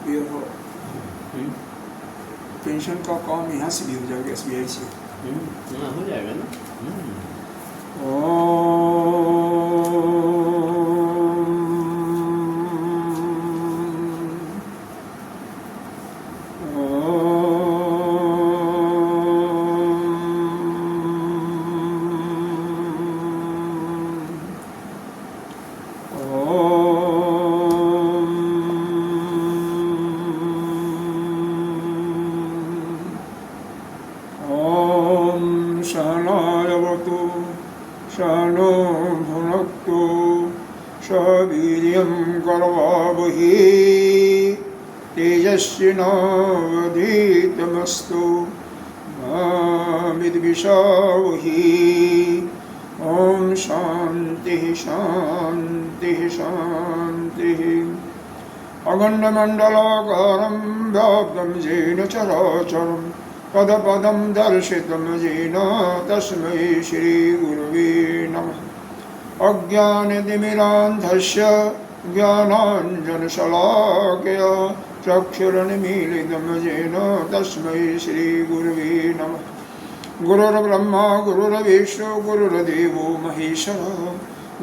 ये हो पेंशन का काम यहाँ से भी हो जाएगा, SBI से। हाँ हो जाएगा ना। शनो भुनक्तु सह वीर्यं करवावहि तेजस्विनावधीतमस्तु मा विद्विषावहि। ओम शांति शांति शांति। अखंडमंडलाकारं व्याप्तं येन चराचरं पदपदं दर्शितं येन तस्मै श्रीगुरवे नमः। अज्ञानतिमिरान्धस्य ज्ञानाञ्जनशलाकया चक्षुरुन्मीलितं येन तस्मै श्रीगुरवे नमः। गुरुर्ब्रह्मा गुरुर्विष्णु गुरुर्देवो महेश्वरः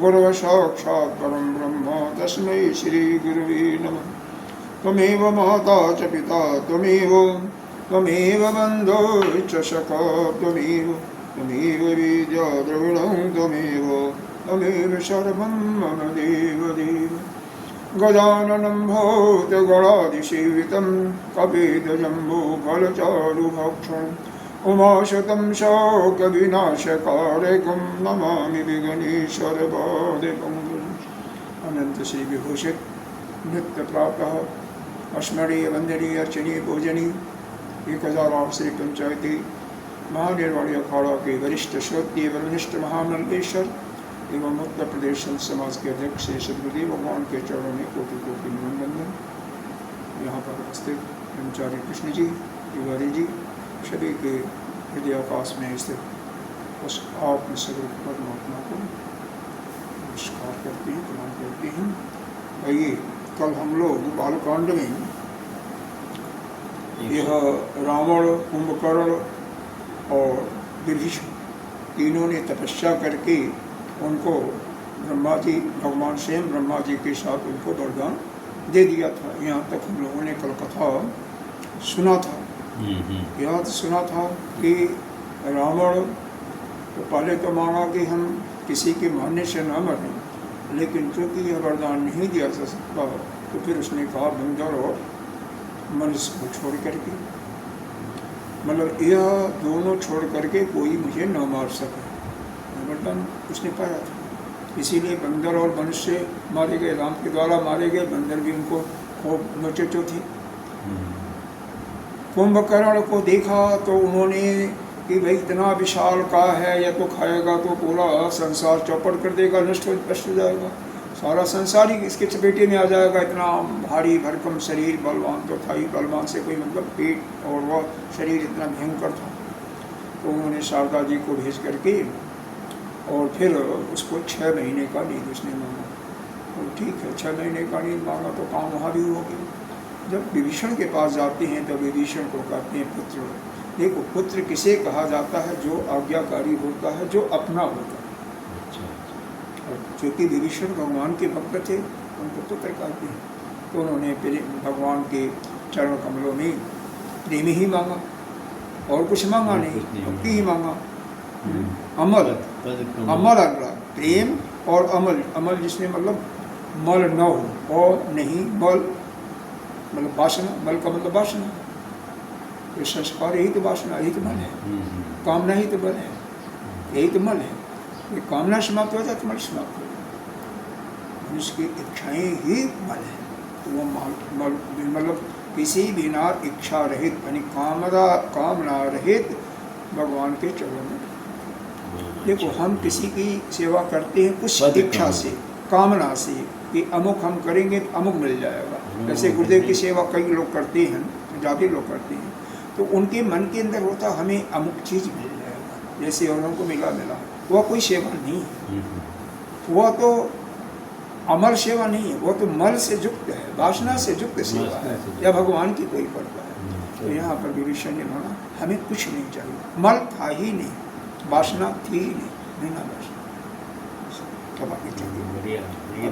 गुरुः साक्षात् परं ब्रह्म तस्मै श्रीगुरवे नमः। त्वमेव माता च पिता त्वमेव बन्धो च सखा त्वमेव विद्या द्रविणं त्वमेव सर्वं मम देवदेव। गजाननं भूतगणाधिसेवितं कपिध्वजम्बूफलचारुभक्षणम् उमाशतं शोकविनाशकारकं नमामि विघ्नेश्वरपादपङ्कजम्। अनंत श्री विभूषित नित्य प्रातः स्मरणीय वंदनीय अर्चनीय पूजनीय 1008 श्री पंचायती महानिर्वाणी अखाड़ा के वरिष्ठ श्रोत्रिय ब्रह्मनिष्ठ महामंडलेश्वर एवं उत्तर प्रदेश संत समाज के अध्यक्ष श्री सदगुरुदेव भगवान के चरणों में कोटि कोटि नमन। यहाँ पर उपस्थित ब्रह्मचारी कृष्ण जी तिवारी जी सभी के हृदय आकाश में स्थित उस आत्म स्वरूप परमात्मा को नमस्कार करते हैं, प्रणाम करते हैं। आइए, कल हम लोग बालकांड में यह रावण, कुंभकर्ण और विभीषण तीनों ने तपस्या करके उनको ब्रह्मा जी, भगवान स्वयं ब्रह्मा जी के साथ उनको वरदान दे दिया था। यहाँ तक हम लोगों ने कल कथा सुना था। यह सुना था कि रावण तो पहले तो मांगा कि हम किसी के मारने से न मरें, लेकिन चूँकि यह वरदान नहीं दिया जा सकता तो फिर उसने कहा बंदर और मनुष्य को छोड़ करके, मतलब यह दोनों छोड़ करके कोई मुझे न मार सके, वरदान उसने पाया था। इसीलिए बंदर और मनुष्य मारे गए, राम के द्वारा मारे गए। बंदर भी उनको खूब नोचेचो थी। कुंभकर्ण को देखा तो उन्होंने कि भाई इतना विशाल का है, या तो खाएगा तो पूरा संसार चौपट कर देगा, नष्ट हो जाएगा, सारा संसार ही इसके चपेटे में आ जाएगा। इतना भारी भरकम शरीर, बलवान तो था ही, बलवान से कोई मतलब पेट और वह शरीर इतना भयंकर था। तो उन्होंने शारदा जी को भेज करके और फिर उसको 6 महीने का नींद उसने मांगा। तो ठीक है, 6 महीने का नींद मांगा तो काम वहाँ भी हो गया। जब विभीषण के पास जाते हैं तो विभीषण को कहते हैं पुत्र। देखो, पुत्र किसे कहा जाता है? जो आज्ञाकारी होता है, जो अपना होता है। और चूँकि विभीषण भगवान के भक्त थे, उनको पुत्र कहते हैं। तो उन्होंने भगवान के चरण कमलों में प्रेम ही मांगा और कुछ मांगा नहीं, भक्ति ही मांगा। अमल, अमल प्रेम और अमल, अमल जिसमें मतलब मल न हो और नहीं मल, मतलब वासना, मल का मतलब वासना। ये संस्कार यही तो वासना, यही तो मल है। कामना ही तो बल है, यही तो मल है। ये कामना समाप्त हो जाए तो मल समाप्त हो जाए। मनुष्य की इच्छाएं ही मल है। तो वो मल मतलब किसी बिना इच्छा रहित, यानी कामना रहित भगवान के चरणों में। देखो, हम किसी की सेवा करते हैं कुछ इच्छा से, कामना से कि अमुक हम करेंगे तो अमुक मिल जाएगा। जैसे गुरुदेव की सेवा कई लोग करते हैं, ज़्यादा लोग करते हैं, तो उनके मन के अंदर होता हमें अमुक चीज़ मिल जाएगा, जैसे औरों को मिला, वह कोई सेवा नहीं है। वह तो अमल सेवा नहीं है, वो तो मल से युक्त है, वासना से युक्त सेवा है, या भगवान की कोई परवा है। तो यहाँ पर विभीषण ने माना हमें कुछ नहीं चाहिए, मल था ही नहीं, वासना थी ही नहीं, बिना वासना क्या बाकी चाहिए। बढ़िया। ये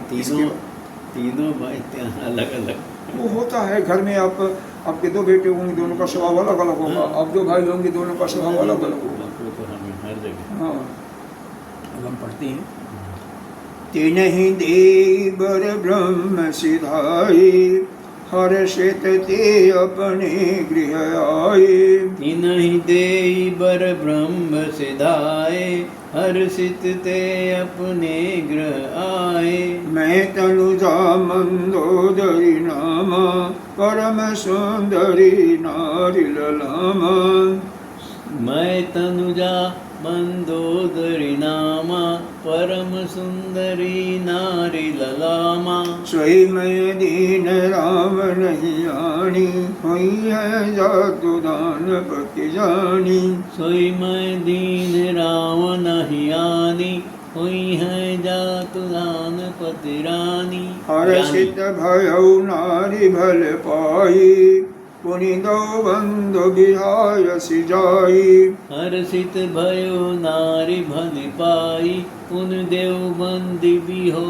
तीनों अलग अलग वो होता है घर में। आप आपके दो बेटे होंगे, दोनों का स्वभाव अलग अलग होगा, अब दो भाई होंगे, दोनों का स्वभाव अलग अलग होगा। तो हमें हर जगह। हाँ, अब हम पढ़ते हैं, तिन्हि देवर ब्रह्म सिधाए, हर्षित ते अपने गृह आए। तिन्हि देवर ब्रह्म सिधाए, हर्षित ते अपने गृह आए। मैं तनुजा मंदोदरी नामा, परम सुंदरी नारी ललामा। मैं तनुजा मंदोदरी नामा, परम सुंदरी नारी ललामा। सोई मैं दीन राम नहीं आनी, हुई है जातु दान पति जानी। सोई मैं दीन राम नहीं आनी, हुई है जातु दान पति रानी। हर्षित भयउ नारी भल पाई, पुनि दो बंधु बिहायसि जाई। हर्षित भयो नारी भन पाई, पुन देव बंदी बिहो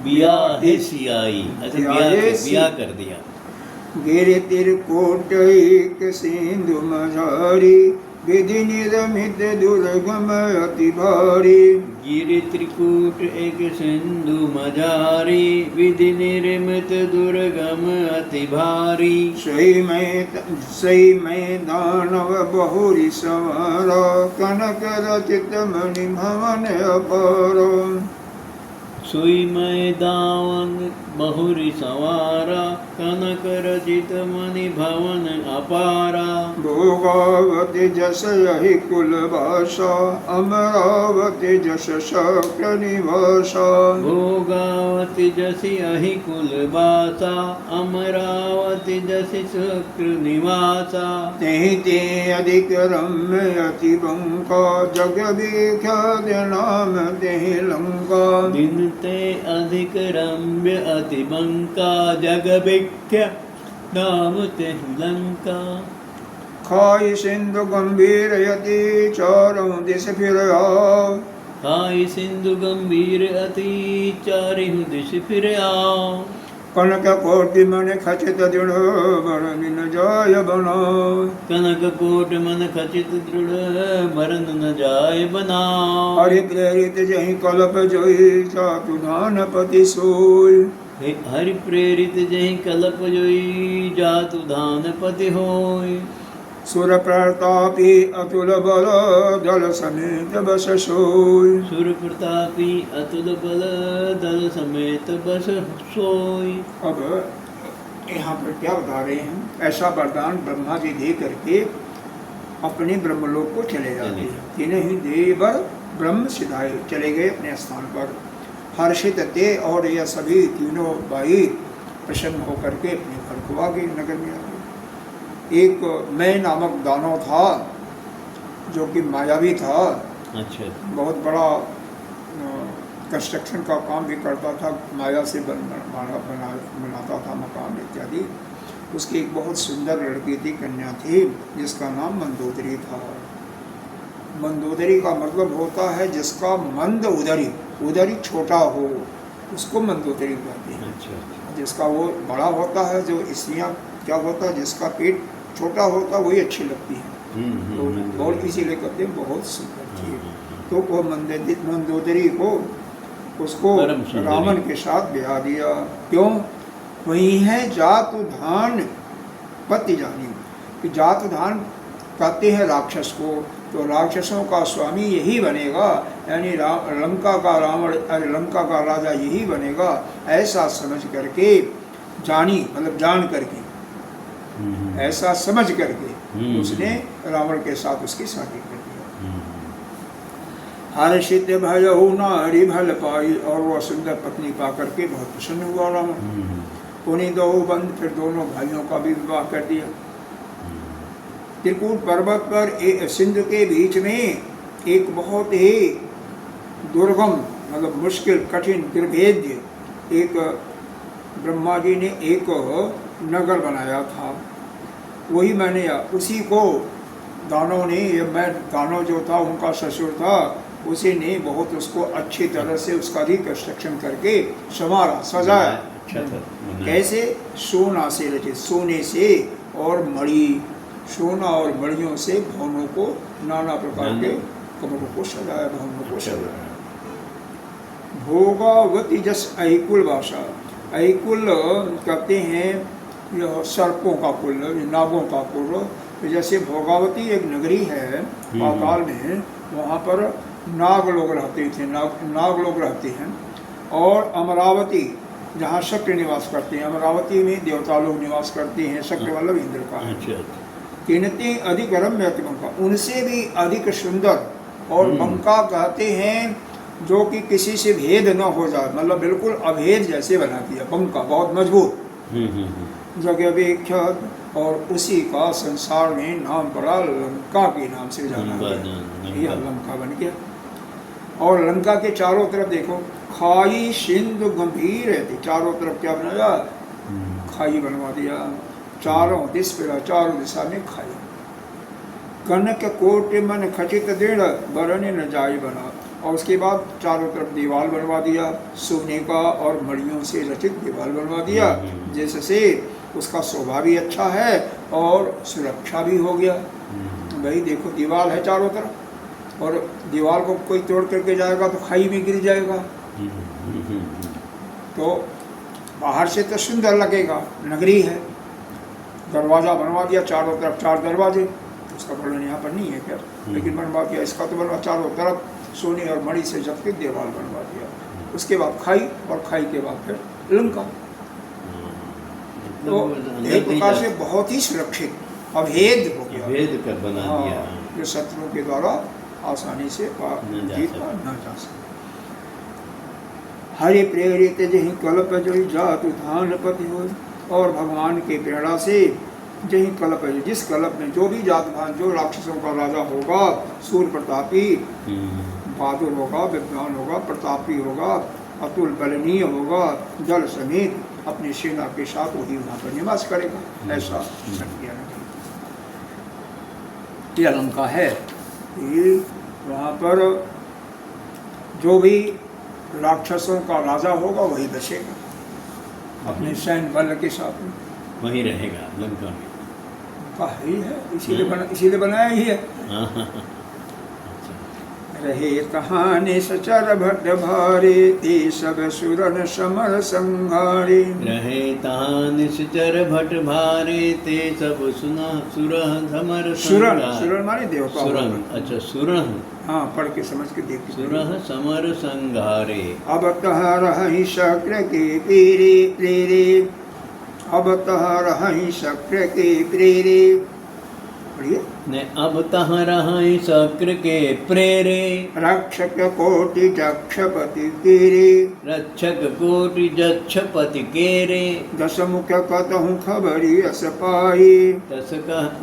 बियाहेसी आई। अच्छा, बिया कर दिया। गिर तिरकोट एक सिंधु मझारी, विधि निरमित दुर्गम अति भारी। गिरि त्रिकूट एक सिंधु मझारी, विधि निर्मित दुर्गम अति भारी। सई में दानव बहुरी सवारा, कनक रचित मणि भवन अपारा। सोई मैं दावन बहुरी सवारा, कनक रचित मणि भवन अपारा। भोगावती जस यही कुल भाषा, अमरावती जस शक्र निवासा। भोगावती जसि यही कुल बासा, अमरावती जसि शुक्र निवासा। तेहि ते अधिक रम्य अति बंका, जग विख्यात नाम तेहि लंका। दिन ते अधिक रम्य अति बंका, जग विख्यात नाम तेहि लंका। खाई सिंधु गंभीर यति, चारों दिश फिर आओ। खाई सिंधु गंभीर अति, चारिहु दिश फिर आओ। कनक कोटि मन खचित दृढ़, बरन न जाय बनाओ। कनक कोट मन खचित दृढ़, बरन न जाय बनाओ। हरि प्रेरित जहि कल्प जोई, चातु धान पति सोई। हरि प्रेरित जहि कल्प जोई, जातु धान पति होय। सुर प्रतापी अतुल बल, दल समेत बस सोई। सुर प्रतापी अतुल बल, दल समेत बस सोई। अब यहाँ पर क्या बता रहे हैं, ऐसा वरदान ब्रह्मा जी दे करके अपने ब्रह्मलोक को चले जाते हैं। तीनों देवर ब्रह्म सिधाए चले गए अपने स्थान पर। हर्षित थे, और यह सभी तीनों भाई प्रसन्न होकर के अपने घर को आ गए, नगर में आ गए। एक मैं नामक दानव था, जो कि मायावी था। अच्छा। बहुत बड़ा कंस्ट्रक्शन का काम भी करता था, माया से बनाता था मकान इत्यादि। उसकी एक बहुत सुंदर लड़की थी, कन्या थी, जिसका नाम मंदोदरी था। मंदोदरी का मतलब होता है जिसका मंद उदरी, उदरी छोटा हो, उसको मंदोदरी कहते हैं। अच्छा। जिसका वो बड़ा होता है, जो स्त्रियाँ क्या होता है, जिसका पेट छोटा होता वही अच्छी लगती है, तो और इसीलिए कहते हैं बहुत सुंदर थी। तो वो मंदोदरी को उसको रावण के साथ ब्याह दिया। क्यों? वही है जातु धान पति जानी, कि जातु धान कहते हैं राक्षस को, तो राक्षसों का स्वामी यही बनेगा, यानी लंका का रावण, लंका का राजा यही बनेगा, ऐसा समझ करके जानी, मतलब जान करके, ऐसा समझ करके उसने रावण के साथ उसकी शादी कर दिया। हर्षित भयउ नारी भल पाई, और वह सुंदर पत्नी पा करके बहुत प्रसन्न हुआ रावण। पुनि दो बंद, फिर दोनों भाइयों का भी विवाह कर दिया। त्रिकूट पर्वत पर सिंधु के बीच में एक बहुत ही दुर्गम मतलब मुश्किल कठिन दुर्भेद्य एक ब्रह्मा जी ने एक नगर बनाया था, वही मैंने उसी को दानव ने, मैं दानव जो था उनका ससुर था, उसी ने बहुत उसको अच्छी तरह से उसका रिकंस्ट्रक्शन करके संवारा सजाया। अच्छा था, कैसे? सोना से रचित, सोने से और मणि, सोना और मणियों से भवनों को, नाना प्रकार के कमरों को सजाया, भवनों को सजाया। भोगावती जस ऐकुल भाषा, ऐकुल कहते हैं यह सर्पों का कुल, नागों का कुल। तो जैसे भोगावती एक नगरी है पाताल में, वहाँ पर नाग लोग रहते थे, नाग लोग रहते हैं। और अमरावती जहाँ शक्र निवास करते हैं, अमरावती में देवता लोग निवास करते हैं, शक्र वल्लभ इंद्र का है। किनते अधिक रम्य बंका, उनसे भी अधिक सुंदर। और बंका कहते हैं जो कि किसी से भेद न हो जाए, मतलब बिल्कुल अभेद जैसे बना दिया, बंका बहुत मजबूत जगह विख्यात। और उसी का संसार में नाम पड़ा, लंका के नाम से जाना गया, यह लंका बन गया। और लंका के चारों तरफ देखो, खाई सिंधु गंभीर है, चारों तरफ क्या बनाया? खाई बनवा दिया, चारों दिशा में खाई। कनक कोट मन खचित दृढ़ बरने न जाई बना, और उसके बाद चारों तरफ दीवार बनवा दिया, सोने का और मणियों से रचित दीवार बनवा दिया, जिससे उसका शोभा भी अच्छा है और सुरक्षा भी हो गया। भाई देखो, दीवार है चारों तरफ, और दीवार को कोई तोड़ करके जाएगा तो खाई में गिर जाएगा। तो बाहर से तो सुंदर लगेगा, नगरी है। दरवाज़ा बनवा दिया चारों तरफ, 4 दरवाजे, उसका वर्णन यहाँ पर नहीं है क्या, लेकिन बनवा दिया। इसका तो बनवा चारों तरफ सोने और मणि से जबकि दीवार बनवा दिया। उसके बाद खाई, और खाई के बाद फिर लंका। तो एक प्रकार से बहुत ही सुरक्षित, अभेद हो गया, भेद कर बना दिया, जो शत्रुओं के द्वारा आसानी से जीता न जा सके। हरि प्रेरित जही कल्प जो जातु धान पति हो, और भगवान के प्रेरणा से जही कल्प है, जिस कल्प में जो भी जात भान, जो राक्षसों का राजा होगा, सूर्य प्रतापी, बहादुर होगा, विद्वान होगा, प्रतापी होगा, अतुल बलनीय होगा, जल समेत अपनी सेना के साथ वही वहाँ पर निवास करेगा। ऐसा यह लंका है। ये वहाँ पर जो भी राक्षसों का राजा होगा वही बसेगा अपने सैन्य बल के साथ में, वही रहेगा लंका में। ही है, इसीलिए बनाया ही है। रहे कहानी सचर भट्ट भारे, ते सब सुरन समर संघारे। रहे तान सचर भट्ट भारे, ते सब सुना सुरह समर सुरन, सुरन माने देवता। सुरन, अच्छा सुरह, हाँ पढ़ के समझ के देख। सुरह समर संघारे। अब तह रहि शक्र के पीरे प्रेरे, अब तह रहि शक्र के प्रेरे। पढ़िए ने अब तह रहि शक्र के प्रेरे, रक्षक कोटि जक्षपति केरे। रक्षक कोटि जक्षपति केरे। दस मुख कतहु खबरी अस पाई,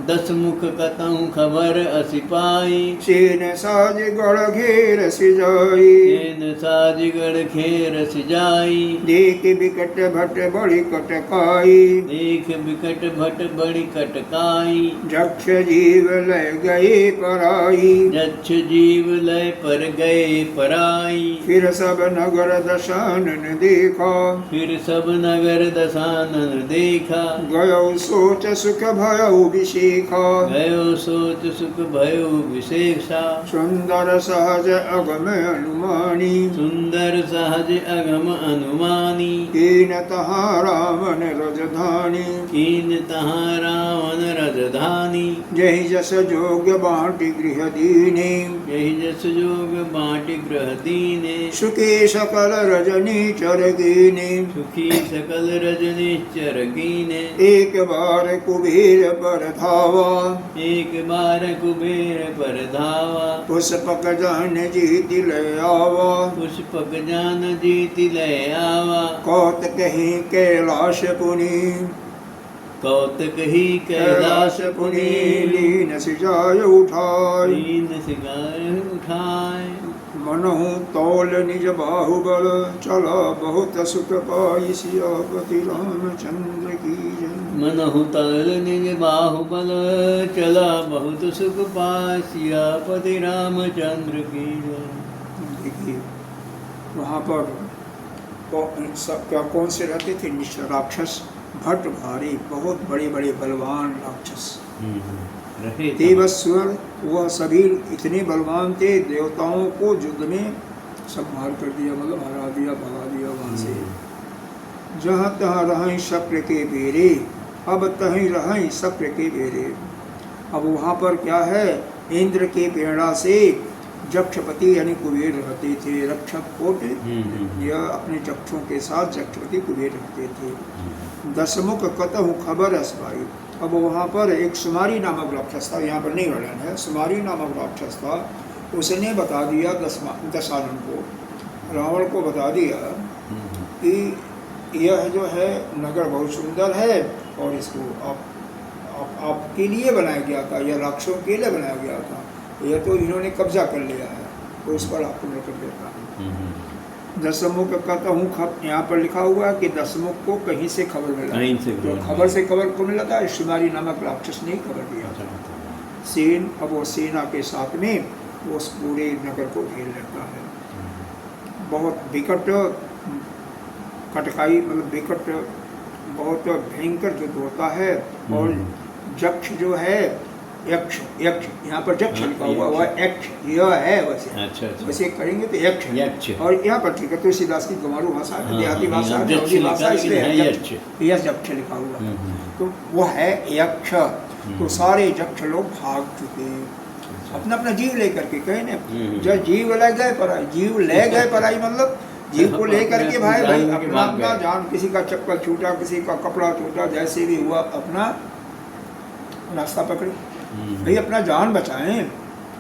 दस मुख कतहु खबर अस पाई। सेन साज गढ़ घेर सिजाई, सेन साज गढ़ घेर सिजाई। देख बिकट भट बड़ी कटकाई, देख बिकट भट बड़ी कटकाई। जक्ष जीव लय गए पराई, जक्ष जीव लय पर गए पराई। फिर सब नगर दशानन देखा, फिर सब नगर दशानन देखा। गयो सोच सुख भयो विशेखा, गयो सोच सुख भयो विशेषा। सुंदर सहज अगम अनुमानी, सुंदर सहज अगम अनुमानी। कीन तहा रामन रजधानी, कीन तहाँ रावण रजधानी। जहि जस जोग बाँटि गृह दीने, यही जस जोग बाँटि गृह दीने। सुखी सकल रजनी चर कीने, सुखी सकल रजनी चर कीने। एक बार कुबेर पर धावा, एक बार कुबेर पर धावा। पुष्पक जान जीत लय आवा, पुष्पक जान जीति लय आवा। कौत कहीं कैलाश पुनी, कौतक ही कैलाश पुनी। लीन सिजाय उठाई। लीन सिगार उठाए। मनहु तौल निज बाहुबल चला बहुत सुख पाई सियापति रामचंद्र की जय। मनहु तौल निज बाहुबल चला बहुत सुख पाय सियापति रामचंद्र की जय। देखिए वहाँ पर कौन से रहते थे? निश्चय राक्षस, भट्ट भारी, बहुत बड़े बड़े बलवान राक्षस। देवस्वर वह सभी इतने बलवान थे, देवताओं को युद्ध में सब मार कर दिया, मतलब हरा दिया, भगा दिया वहाँ से। जहाँ तहाँ रहें शक्र के बेरे, अब तहीं रहें शक्र के बेरे। अब वहाँ पर क्या है, इंद्र के प्रेरणा से जक्षपति यानी कुबेर रहते थे, रक्षक कोट यह अपने जक्षों के साथ जक्षपति कुबेर रहते थे। दशमुख कतहु खबर असबाई। अब वहाँ पर एक सुमारी नामक राक्षस था, यहाँ पर नहीं वर्णन है, सुमारी नामक राक्षस था। उसने बता दिया दशानन को, रावण को बता दिया कि यह जो है नगर बहुत सुंदर है और इसको आपके लिए बनाया गया था, यह राक्षसों के लिए बनाया गया था, यह तो इन्होंने कब्जा कर लिया है, तो उस पर आपको मैं कर देता हूँ। दशमुख का तो हूँ, यहाँ पर लिखा हुआ है कि दशमुख को कहीं से खबर मिला, तो खबर से खबर को मिला था, शिमारी नामक राक्षस ने खबर दिया था। सेन, अब वो सेना के साथ में वो उस पूरे नगर को घेर लेता है। बहुत विकट कटकाई, मतलब विकट बहुत भयंकर युद्ध होता है। और जक्ष जो है, यक्ष, यक्ष यहाँ पर जक्ष लिखा हुआ वह यक्ष यह है वैसे। अच्छा। वैसे करेंगे तो यक्ष, और यहाँ पर ठीक है तुलसीदास की गंवारू भाषा है, देहाती भाषा है, भाषा, इसलिए यक्ष जक्ष लिखा हुआ। तो वह है यक्ष। तो सारे जक्ष लोग भाग चुके, अपना अपना जीव लेकर के, कहे ना जब जीव ले गए पराई, जीव ले गए पराई मतलब जीव को लेकर के भाई अपना अपना जान, किसी का चप्पल छूटा, किसी का कपड़ा छूटा, जैसे भी हुआ अपना रास्ता पकड़े भाई, अपना जान बचाएं,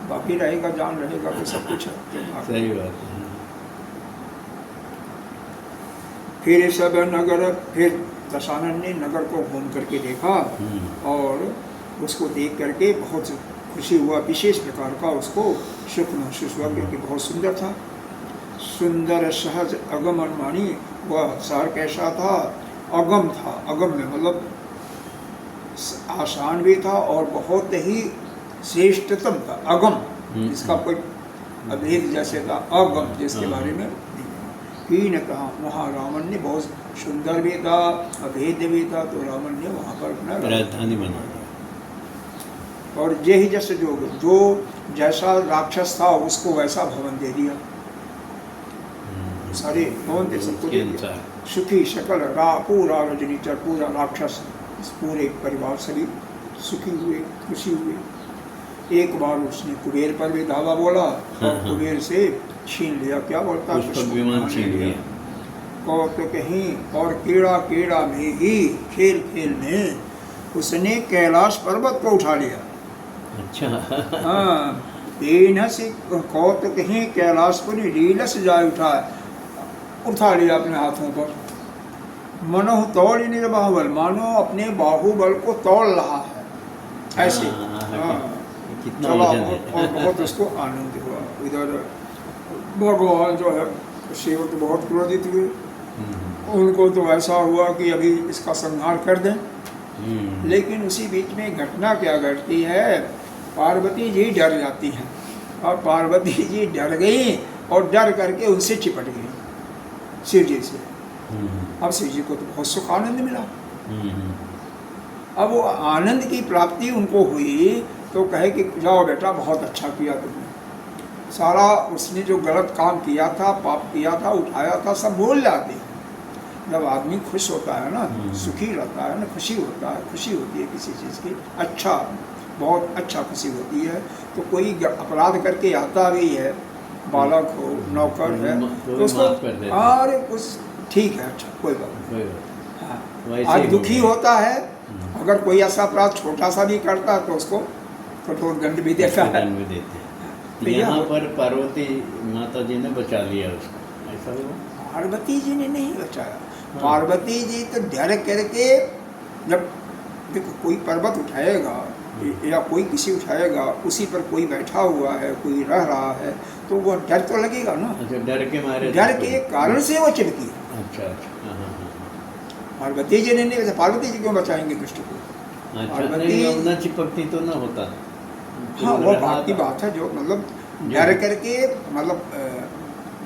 बाकी रहेगा जान रहेगा तो सब कुछ है। सही बात है। फिर सब नगर, फिर दशानन ने नगर को घूम करके देखा और उसको देख करके बहुत खुशी हुआ, विशेष प्रकार का उसको सुख महसूस हुआ, क्योंकि बहुत सुंदर था। सुंदर सहज अगम अनुमानी, वह शहर कैसा था? अगम था, अगम में मतलब आसान भी था और बहुत ही श्रेष्ठतम था। अगम, इसका कोई अभेद जैसे था, अगम जिसके बारे में हीन कहा। वहाँ रावण ने बहुत सुंदर भी था, अभेद भी था, तो रावण ने वहाँ पर अपना राजधानी बना दिया। और यही जैसे जो जैसा राक्षस था उसको वैसा भवन दे दिया, सारे भवन दे सबको दे दिया। सुखी सकल पूरा रजनीचर, पूरा राक्षस, पूरे परिवार सभी सुखी हुए, खुशी हुए। एक बार उसने कुबेर पर भी धावा बोला और कुबेर से छीन लिया, क्या बोलता विमान छीन लिया। तो कहीं और कीड़ा कीड़ा में ही, खेल खेल में उसने कैलाश पर्वत को उठा लिया। अच्छा। हाँ, कौत कहीं कैलाश को लीलस जाए उठा लिया अपने हाथों पर। मनो तौल निज बाहुबल, मानो अपने बाहुबल को तौल रहा है ऐसे। कितना और बहुत उसको आनंद हुआ। इधर भगवान जो है शिव तो बहुत क्रोधित हुए, उनको तो ऐसा हुआ कि अभी इसका संहार कर दें। लेकिन उसी बीच में घटना क्या घटती है, पार्वती जी डर जाती हैं और पार्वती जी डर गई और डर करके उनसे चिपट गई शिव जी से। अब शिव जी को तो बहुत सुख आनंद मिला। अब वो आनंद की प्राप्ति उनको हुई तो कहे कि जाओ बेटा बहुत अच्छा किया तुमने, सारा उसने जो गलत काम किया था, पाप किया था, उठाया था, सब भूल जाते हैं। जब आदमी खुश होता है ना, सुखी रहता है ना, खुशी होता है, खुशी होती है किसी चीज़ की, अच्छा बहुत अच्छा खुशी होती है। तो कोई अपराध करके आता भी है, बालक हो, नौकर है, तो उसको अरे कुछ ठीक है, अच्छा कोई बात नहीं। हाँ, आज दुखी होता है, अगर कोई ऐसा अपराध छोटा सा भी करता है तो उसको कठोर दंड भी देता है। तो यहाँ पर पार्वती माता जी ने बचा लिया उसको, ऐसा हुआ? पार्वती जी ने नहीं बचाया। पार्वती जी तो डर करके, जब देखो कोई पर्वत उठाएगा या कोई किसी उठाएगा, उसी पर कोई बैठा हुआ है, कोई रह रहा है, तो तो वो डर तो लगेगा ना, अच्छा, डर के मारे डर के कारण से वो चिपकी। अच्छा अच्छा, हाँ हाँ हाँ। पार्वती जी ने नहीं, वैसे पार्वती जी क्यों बचाएंगे दुष्ट को? अच्छा, पार्वती- नहीं अब न चिपकती तो ना होता। हाँ, तो वो रहा बात की था। बात है, जो मतलब जी। डर करके, मतलब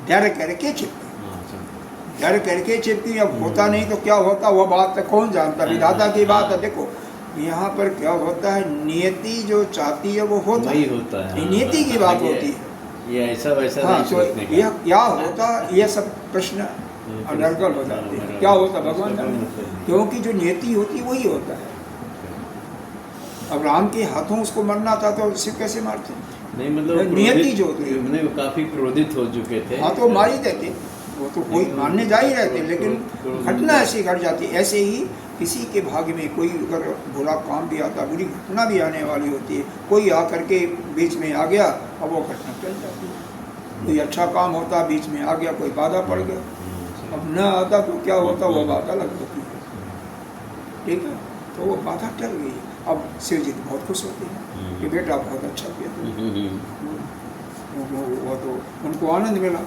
डर करके चिपकी, हाँ, समझ। डर करके चिपकी। अब होता नहीं तो क्या होता, वो बात तो कौन जानता, विधाता की बात है। देखो यहाँ पर क्या होता है, नियति जो चाहती है वो होता वही है, होता है, ये हाँ, नियति की हाँ, बात ये- होती है। ये ऐसा वैसा हाँ, नहीं तो सोचने का। यह क्या होता, ये सब प्रश्न अनर्गल हो जाते हैं। क्या होता भगवान उसका कोई जाने, मतलब नहीं। क्योंकि जो नियति होती वही होता है। अब राम के हाथों उसको मरना था तो उसे कैसे मारते? नहीं मतलब नियति क्रोधित- जो होती है, नहीं, वो काफी क्रोधित हो चुके थे। हाँ तो मार ही देते, वो तो कोई मारने जा ही रहते, लेकिन घटना ऐसी घट जाती। ऐसे ही किसी के भाग्य में कोई अगर बुरा काम भी आता, बुरी घटना भी आने वाली होती है, कोई आकर के बीच में आ गया, अब वो घटना चल जाती है। कोई अच्छा काम होता, बीच में आ गया, कोई बाधा पड़ गया, अब न आता तो क्या होता, वो बाधा लग होती है। ठीक है, तो वो बाधा टल गई। अब शिव जी बहुत खुश होते हैं कि बेटा बहुत अच्छा किया तुमने। वो तो उनको आनंद मिला।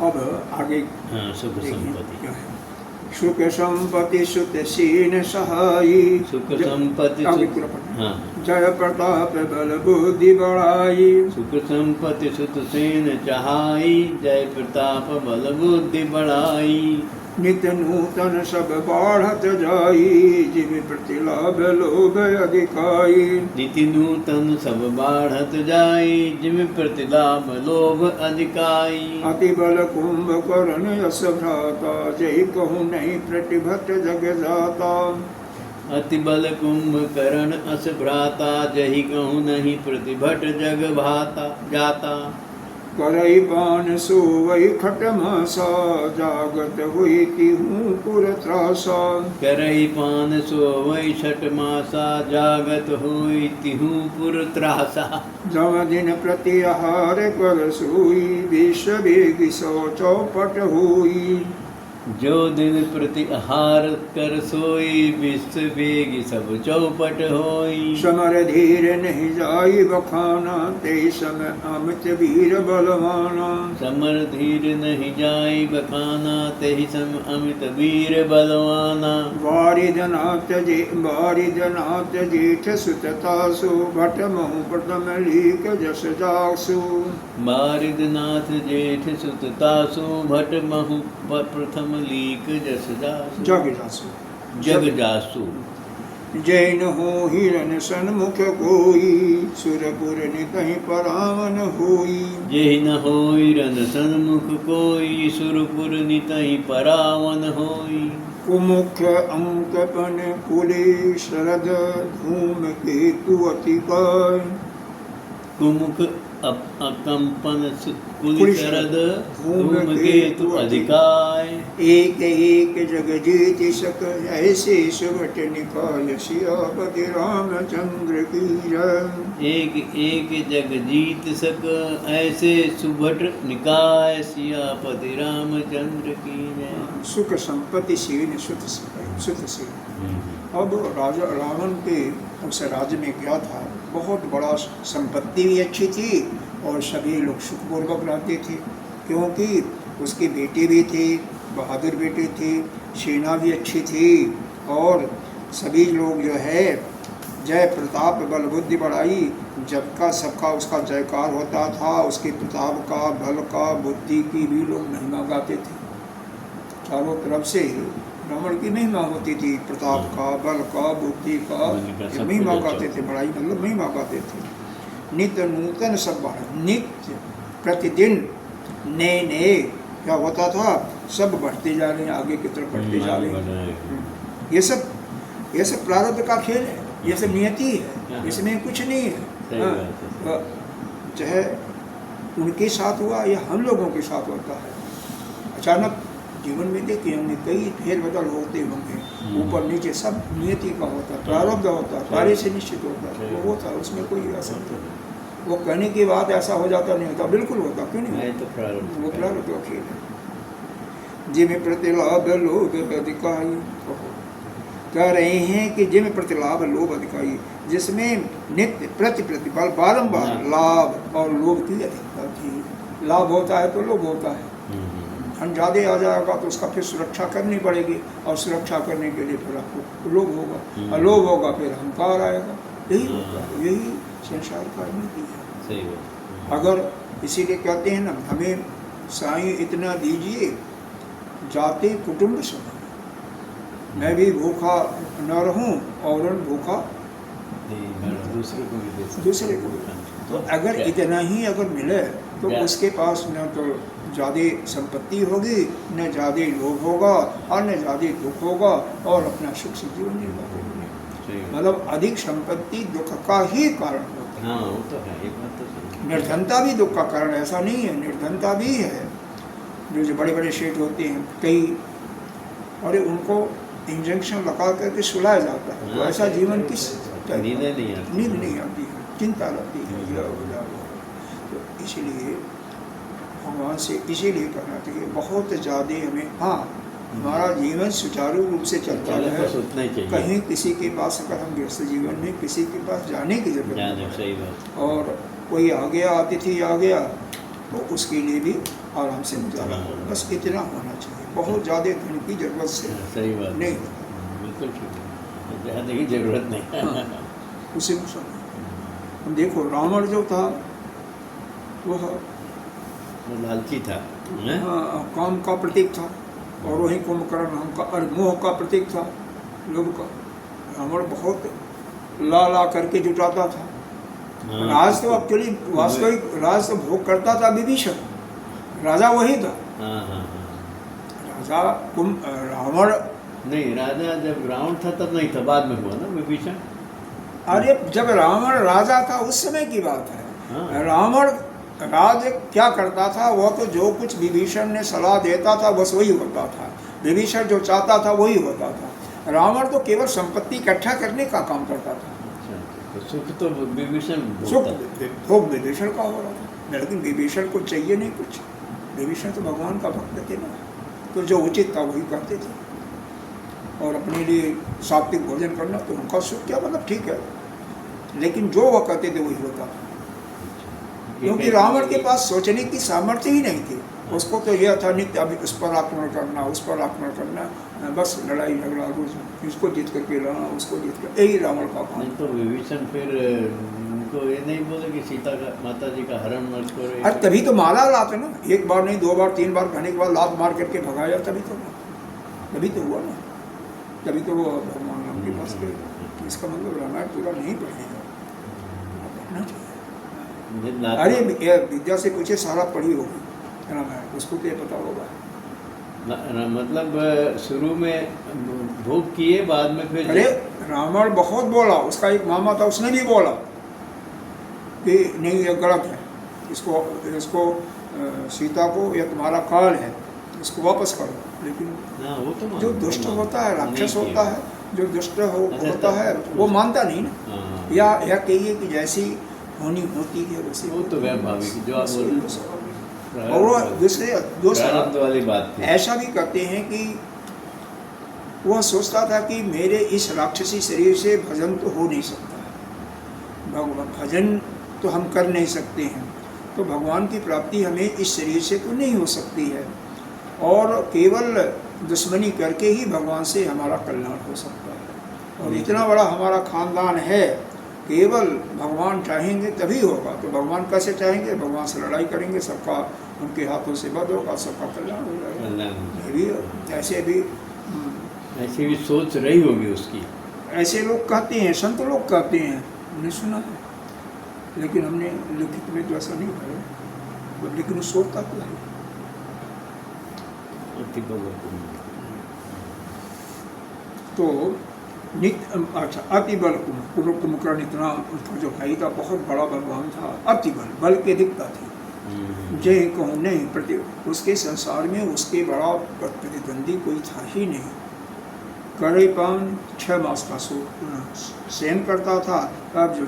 अब आगे हाँ, सुख देखिए संपत्ति। क्या है। सुख संपत्ति सुत सीन सहाई, सुख संपत्ति आगे सुख- पूरा पढ़ना। हाँ। जय प्रताप बल बुद्धि बढ़ाई, सुख संपत्ति सुत सेन चहाई, जय प्रताप बल बुद्धि बढ़ाई। नित नूतन सब बाढ़त जाई, जिम प्रतिलाभ लोभ अधिकाई। नीति नूतन सब बाढ़त जाई, जिम प्रतिलाभ लोभ अधिकाई। अति बल कुंभ करण यश भ्राता, जय कहूँ नहीं प्रतिभट जग जाता। अति बल कुंभकर्ण अस भ्राता, जहि कहूँ नहीं प्रतिभट जग भाता जाता। करई पान सोवई खटमासा, जागत हुई तिहूँ पुर त्रासा। करई पान सोवई छठ मासा, जागत होई तिहूँ पुर त्रासा। जम दिन प्रति आहार कर सोई, विश्व वेग सौ चौपट हुई। जो दिन प्रति आहार कर सोई, विश्व वेग सब चौपट होई। समर धीर नहीं जाई बखाना, ते समय अमित वीर बलवाना। समर धीर नहीं जाई बखाना, तेहि सम अमित वीर बलवाना। वारिदनाथ जेठ सुततासु, भट महु प्रथम लीक जस जासु। बारिदनाथ जेठ सुततासु, भट महु प्रथम लीक जस जासु। जग जासु, जग जासु। जैन हो हिरन सन्मुख कोई, सुरपुर निकहि परावन होई। जेहि न होई रन सन्मुख कोई, सुरपुर नितहि परावन होई। कुमुख अंकपन कुले शरद, धूम केतु अति काय। कुमुख अकंपन कुल कुल शरद, धूम धूम केतु अधिकाय। एक एक जग जीत सक, ऐसे सुबट निकाय सियापति रामचंद्र की जय। एक एक जग जीत सक, ऐसे सुभट निकाय, सियापति रामचंद्र की जय। सुख संपत्ति सीन सुत सीन। अब राजा रावण के उस राज्य में क्या था, बहुत बड़ा संपत्ति भी अच्छी थी और सभी लोग सुखपूर्वक रहते थे, क्योंकि उसके बेटे भी थे, बहादुर बेटे थे, सेना भी अच्छी थी और सभी लोग जो है जय प्रताप बल बुद्धि बढ़ाई, जब का सबका उसका जयकार होता था, उसके प्रताप का, बल का, बुद्धि की भी लोग महिमा गाते थे। चारों तरफ से रावण की महिमा होती थी, प्रताप का, बल का, बुद्धि का महिमा गाते थे, बड़ाई मतलब महिमा गाते थे। नित्य नूतन सब बढ़, नित्य प्रतिदिन नए नए क्या होता था, सब बढ़ते जा रहे हैं, आगे की तरफ बढ़ते जा रहे हैं। ये सब प्रारब्ध का खेल है, ये सब नियति है, इसमें कुछ नहीं है। चाहे उनके साथ हुआ या हम लोगों के साथ होता है, अचानक जीवन में देखे होंगे कई फेर बदल होते होंगे, ऊपर नीचे सब नियति का होता है, प्रारब्ध होता है, कार्य से निश्चित होता है, वो होता है, उसमें कोई ऐसा वो कहने की बात ऐसा हो जाता नहीं होता, बिल्कुल होता, क्यों नहीं तो प्रारब्ध, वो प्रारब्ध का खेल है। जिम प्रतिलाभ लोभ अधिकाई, कह रहे हैं कि जिम प्रतिलाभ लोभ अधिकारी, जिसमें नित्य प्रतिफल बारंबार लाभ और लोभ की अधिकता थी। लाभ होता है तो लोभ होता है, धन ज़्यादा आ जाएगा तो उसका फिर सुरक्षा करनी पड़ेगी, और सुरक्षा करने के लिए फिर आपको लोभ होगा, और लोभ होगा फिर अहंकार आएगा। यही होता है, यही संसार का नीति है। सही बात। अगर इसीलिए कहते हैं ना, हमें साईं इतना दीजिए जाते कुटुंब समाए, मैं भी भूखा न रहूं और भूखा दूसरे को भी दे सकते, दूसरे को भी। तो अगर इतना ही अगर मिले तो उसके पास न तो ज़्यादा संपत्ति होगी, न ज़्यादा लोभ होगा, और न ज़्यादा दुख होगा, और अपना सुख से जीवन निर्वाह करेंगे। मतलब अधिक संपत्ति दुख का ही कारण होता है। हाँ, वो तो है, एक बात तो सही। निर्धनता भी दुख का कारण ऐसा नहीं है, निर्धनता भी है। जो बड़े बड़े सेठ होते हैं कई, और उनको इंजेक्शन लगा करके सुलाया जाता है, तो ऐसा जीवन किस नींद नहीं आती, नींद नहीं आती है, चिंता रहती है। तो इसलिए भगवान से इसीलिए करना चाहिए बहुत ज़्यादा हमें। हाँ, हमारा जीवन सुचारू रूप से चलता है, कहीं किसी के पास अगर हम गृहस्थ जीवन में किसी के पास जाने की जरूरत नहीं, सही बात। और कोई आ गया, अतिथि आ गया, तो उसके लिए भी आराम से गुजारा हो, बस इतना होना चाहिए। बहुत ज़्यादा धन की जरूरत से सही बात नहीं, बिल्कुल ठीक, ज़्यादा की जरूरत नहीं। हाँ, उसी में सब। हम देखो रावण जो था वह लालची था, काम का प्रतीक था, और वही कुंभकर्ण हम का और मोह का प्रतीक था, लोभ का। रावण बहुत ला ला करके जुटाता था। राज तो एक्चुअली वास्तविक राज तो भोग करता था विभीषण, राजा वही था। राजा रावण नहीं, राजा जब रावण था तब नहीं था, बाद में हुआ ना विभीषण। अरे जब रावण राजा था उस समय की बात है। रावण राज क्या करता था, वह तो जो कुछ विभीषण ने सलाह देता था बस वही होता था, विभीषण जो चाहता था वही होता था। रावण तो केवल संपत्ति इकट्ठा करने का काम करता था। तो सुख तो विभीषण सुख भोग विभीषण का हो रहा था, लेकिन विभीषण को चाहिए नहीं कुछ। विभीषण तो भगवान का भक्त थे ना, तो जो उचित था वही करते थे। और अपने लिए सात्विक भोजन करना तो उनका सुख क्या, मतलब ठीक है, लेकिन जो वह कहते थे वही होता था। क्योंकि रावण के पास सोचने की सामर्थ्य ही नहीं थी। उसको तो यह था नित्य अभी उस पर आक्रमण करना, उस पर आक्रमण करना, बस लड़ाई झगड़ा, रोज इसको जीत करके लाना, उसको जीत कर, यही रावण का काम। तो विभीषण फिर उनको ये नहीं बोले कि सीता का, माता जी का हरण मत करो। अरे तभी तो माला लाते ना, एक बार नहीं, 2 बार 3 बार कहने के बाद लात मार करके भगाया, तभी तो हुआ ना, तभी तो वो भगवान राम के पास गए। इसका मतलब रामायण पूरा नहीं पढ़ेगा, पढ़ना चाहिए। अरे विद्या से पूछे, सारा पढ़ी होगी रामायण, उसको क्या पता होगा। मतलब शुरू में भोग किए, बाद में फिर। अरे रावण बहुत बोला, उसका एक मामा था, उसने भी बोला कि नहीं ये गलत है, इसको सीता को, ये तुम्हारा काल है, इसको वापस करो। लेकिन वो तो जो दुष्ट होता है, राक्षस होता है, जो दुष्ट होता है वो मानता नहीं ना, या कहिए कि जैसी होनी होती है वैसे। वो तो वैभावी की जो आप बोल रहे, और वो दूसरा वाली बात थी। ऐसा भी कहते हैं कि वह सोचता था कि मेरे इस राक्षसी शरीर से भजन तो हो नहीं सकता है, भगवान भजन तो हम कर नहीं सकते हैं, तो भगवान की प्राप्ति हमें इस शरीर से तो नहीं हो सकती है, और केवल दुश्मनी करके ही भगवान से हमारा कल्याण हो सकता है। और इतना बड़ा हमारा खानदान है, केवल भगवान चाहेंगे तभी होगा। तो भगवान कैसे चाहेंगे, भगवान से लड़ाई करेंगे, सबका उनके हाथों से वध होगा, सबका कल्याण हो जाएगा। भी ऐसे भी सोच रही होगी उसकी। ऐसे लोग कहते हैं, संत लोग कहते हैं, हमने सुना है, लेकिन हमने लिखित में तो ऐसा नहीं पढ़ा, लेकिन सोचता तो है। तो अच्छा, अति बल कुंभकर्ण इतना उनका जो भाई था बहुत बड़ा बलवान था, अति बल की अधिकता थी। जय कहूँ नहीं, प्रति उसके संसार में उसके बड़ा प्रतिद्वंदी कोई था ही नहीं। कड़े पान 6 मास का सेन करता था, तब जो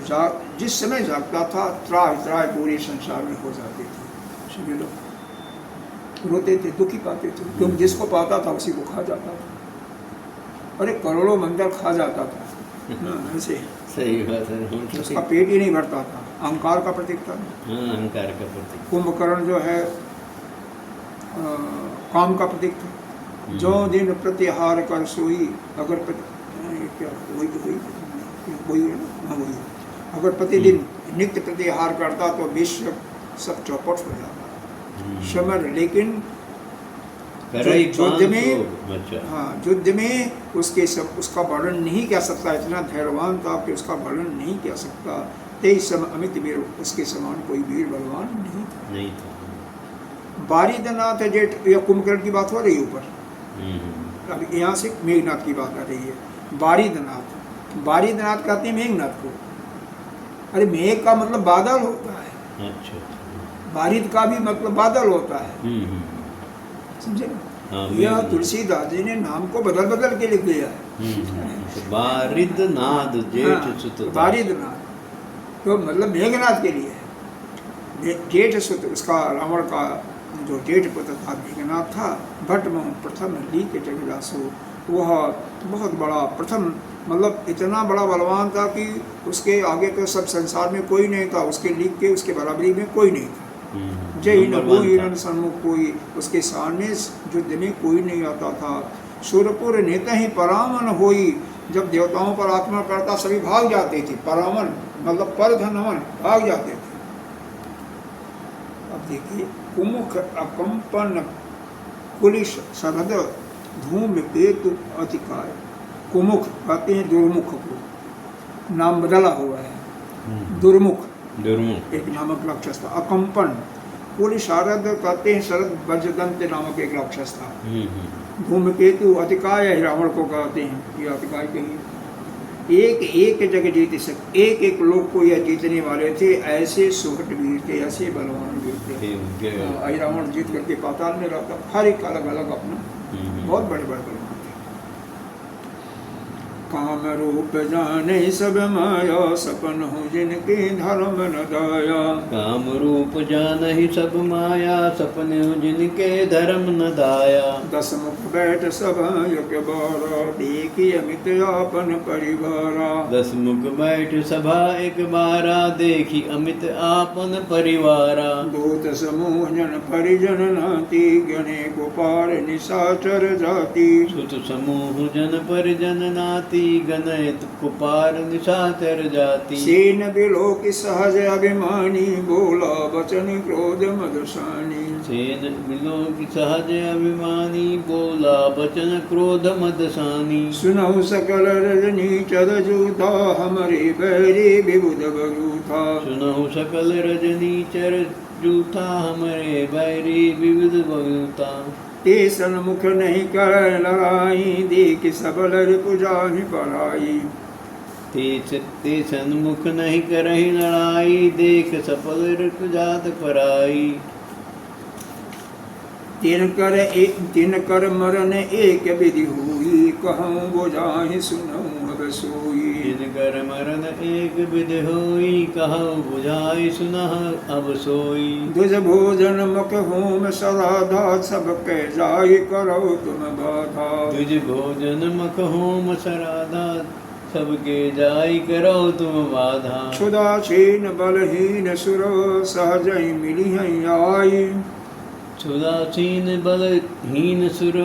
जिस समय जागता था त्राय त्राय पूरे संसार में हो जाते थे। सभी लोग रोते थे, दुखी पाते थे, क्योंकि जिसको पाता था उसी को खा जाता था। अरे करोड़ों मंदिर खा जाता था ना, ऐसे सही बात है। हम तो उसका पेट ही नहीं भरता था, अहंकार का प्रतीक था। हाँ, अहंकार का प्रतीक। कुंभकर्ण जो है काम का प्रतीक था। जो दिन प्रतिहार कर सोई, अगर क्या वही वही है ना, हाँ वही है। अगर प्रतिदिन नित्य प्रतिहार करता तो विश्व सब चौपट हो जाता समर। लेकिन युद्ध में, अच्छा, हाँ युद्ध में उसका वर्णन नहीं किया सकता, इतना धैर्यवान था कि उसका वर्णन नहीं किया सकता। तेईस सम अमित वीर, उसके समान कोई वीर बलवान नहीं था। बारिदनाथ जेठ, या कुंभकर्ण की बात हो रही है ऊपर, अब यहाँ से मेघनाथ की बात आ रही है। बारिदनाथ, बारिदनाथ कहते हैं मेघनाथ को। अरे मेघ का मतलब बादल होता है। अच्छा, बारिद का भी मतलब बादल होता है, समझे ना। हाँ, यह तुलसीदास जी ने नाम को बदल बदल के लिख दिया है। बारिदनाथ जेठ सुत, बारिदनाथ तो मतलब मेघनाथ के लिए है। जेठ सुत उसका रावण का जो जेठ पुत्र था मेघनाथ था। भट्ट मोह प्रथम ली के जगदासु, वह बहुत बड़ा प्रथम मतलब इतना बड़ा बलवान था कि उसके आगे तो सब संसार में कोई नहीं था, उसके लीग के उसके बराबरी में कोई नहीं था। जय न वो हिरण सन्मुख कोई, उसके सामने युद्ध में कोई नहीं आता था। सुरपुर नेता ही परामन होई, जब देवताओं पर आक्रमण करता सभी भाग जाते थे। परामन मतलब पर धनवन, भाग जाते थे। अब देखिए, कुमुख अकंपन कुलिश सरहद धूम केतु अतिकाय। कुमुख कहते हैं दुर्मुख को, नाम बदला हुआ है। दुर्मुख एक नामक राक्षस था। अकंपन पूरी शारद कहते हैं, शरद वज्रदंत नामक एक राक्षस था। धूमकेतु अतिकाय रावण को कहते हैं, ये अतिकाय कहिए। एक एक जगह जीत सकते, एक एक लोग को यह जीतने वाले थे। ऐसे सुहट वीर थे, ऐसे बलवान वीर थे। रावण जीत करके पाताल में रहता, हर एक अलग अलग अपना बहुत बड़े बड़े बलवान थे। काम रूप जाने सब माया, सपन हो जिनके धर्म न दाया। काम रूप जाने सब माया, सपन हो जिनके धर्म न दाया। दस मुख बैठ सब एक बारा, देखी अमित आपन परिवारा। दस मुख बैठ सभा एक बारा, देखी अमित आपन परिवारा। दूत समूह जन परिजन नाती, गणे को पार निशाचर जाति। सुत समूह जन परिजन नाती, गणित कुपार निशाचर जाति। सेन बिलो की सहज अभिमानी, बोला वचन क्रोध मदसानी। सेन बिलो की सहज अभिमानी, बोला वचन क्रोध मदसानी। सुनहु सकल रजनी चर जूथा, हमारे बैरी विबुध बरूथा। सुनहु सकल रजनी चर जूथा, हमारे बैरी विविध बरूथा। ते सन्मुख नहीं कर लड़ाई, देख सबल पुजाहि पराई। ते सन्मुख नहीं करहि लड़ाई, देख सफल जात पराई। तिन कर मरन एक विधि हुई, कहूँ बुझाहि सुनऊँ अब सोई। तिन कर मरन एक विधि हुई, कहूँ बुझाहि सुनह अब सोई। दुज भोजन मुख होम सराधा, सबके जाय करो तुम बाधा। दुज भोजन मुख होम सराधा, सबके जाय करो तुम बाधा। क्षुदासीन बलहीन सुर, सहज मिली आई। सुदासीन बलहीन सुर,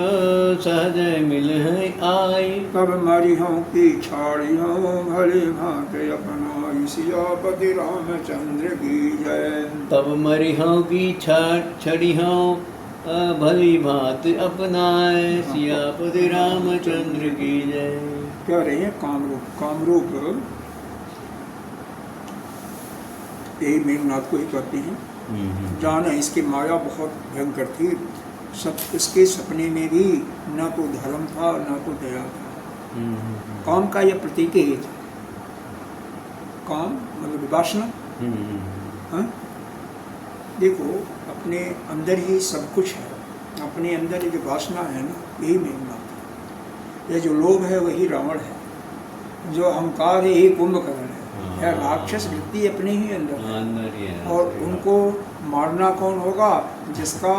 सहज मिल है आई। तब मरिहों की छाड़ियों, भले भांति अपनाई। सियापति रामचंद्र की जय। तब मरिहों की छड़ियों, भली भांति अपनाए। सियापति रामचंद्र की जय। कह रहे हैं कामरूप, कामरूप यही मेघनाथ को ही कहते हैं। जाना इसकी माया बहुत भयंकर थी। सब इसके सपने में भी न तो धर्म था न तो दया था। काम का यह प्रतीक ही था। काम मतलब वासना। हाँ? देखो अपने अंदर ही सब कुछ है। अपने अंदर जो वासना है ना, यही मेघनाथ है। यह जो लोभ है वही रावण है, जो अहंकार है यही कुंभकर्ण है। यह राक्षस वृत्ति अपने ही अंदर है। और उनको मारना कौन होगा? जिसका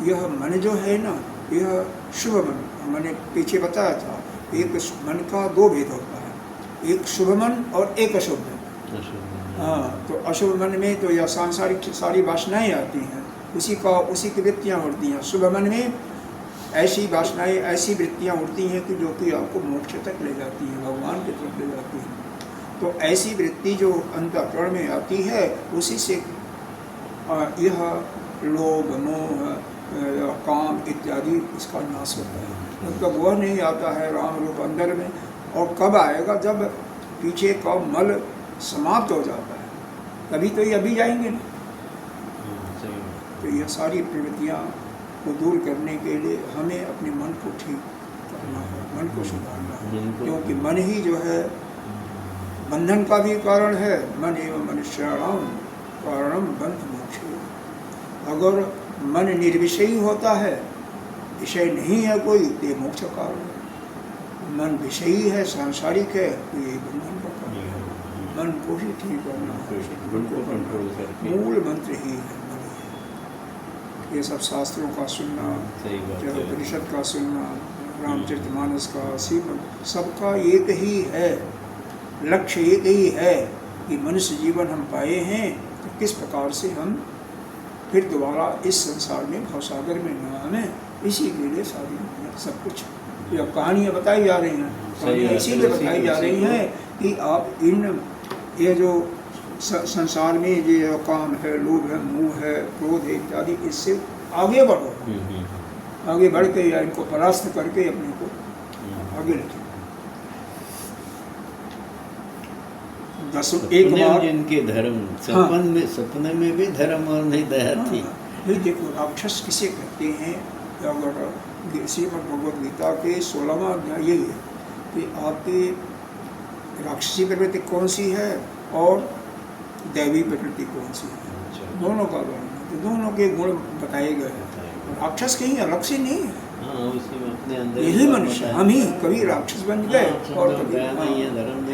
यह मन जो है ना, यह शुभ मन, मैंने पीछे बताया था एक मन का दो भेद होता है, एक शुभ मन और एक अशुभ मन। हाँ, तो अशुभ मन में तो यह सांसारिक सारी वासनाएं आती हैं, उसी की वृत्तियाँ उड़ती हैं। शुभ मन में ऐसी वासनाएं, ऐसी वृत्तियाँ उड़ती हैं कि जो कि आपको मोक्ष तक ले जाती हैं, भगवान की तरफ ले जाती हैं। तो ऐसी वृत्ति जो अंतःकरण में आती है, उसी से यह लोभ, मोह, काम इत्यादि इसका नाश होता है। मतलब वह नहीं आता है राम रूप अंदर में, और कब आएगा? जब पीछे का मल समाप्त हो जाता है, तभी तो ये अभी जाएंगे ना। तो यह सारी प्रवृत्तियाँ को दूर करने के लिए हमें अपने मन को ठीक करना है, मन को सुधारना है, क्योंकि मन ही जो है बंधन का भी कारण है। मन एवं मनुष्याणाम कारणम बंध मोक्ष। अगर मन निर्विषयी होता है, विषय नहीं है कोई, तो ये मोक्ष कारण है। मन विषयी है, सांसारिक है, तो ये बंधन का कारण है। मन को ही ठीक करना है, मूल मंत्र ही है। ये सब शास्त्रों का सुनना, चाहे उपनिषद का सुनना, रामचरितमानस का, श्रीमद्, सबका एक ही है, लक्ष्य एक ही है कि मनुष्य जीवन हम पाए हैं, तो किस प्रकार से हम फिर दोबारा इस संसार में भवसागर में न आए, इसी के लिए सारी सब कुछ यह कहानियाँ बताई जा रही हैं। कहानियाँ इसीलिए बताई जा रही हैं कि आप ये जो संसार में ये काम है, लोभ है, मोह है, क्रोध है इत्यादि, इससे आगे बढ़ो, आगे बढ़ के या इनको परास्त करके अपने को आगे लेके। एक बार जिनके धर्म सपने में भी धर्म और नहीं दया थी। भाई देखो, राक्षस किसे कहते हैं? अगर श्रीमद् भगवद गीता के 16वां अध्याय यही है कि आपकी राक्षसी प्रवृत्ति कौन सी है और दैवी प्रकृति कौन सी है, दोनों का वर्णन, तो दोनों के गुण बताए गए हैं। राक्षस कहीं अलग से नहीं है, यही मनुष्य, हम ही कभी राक्षस बन गए और कभी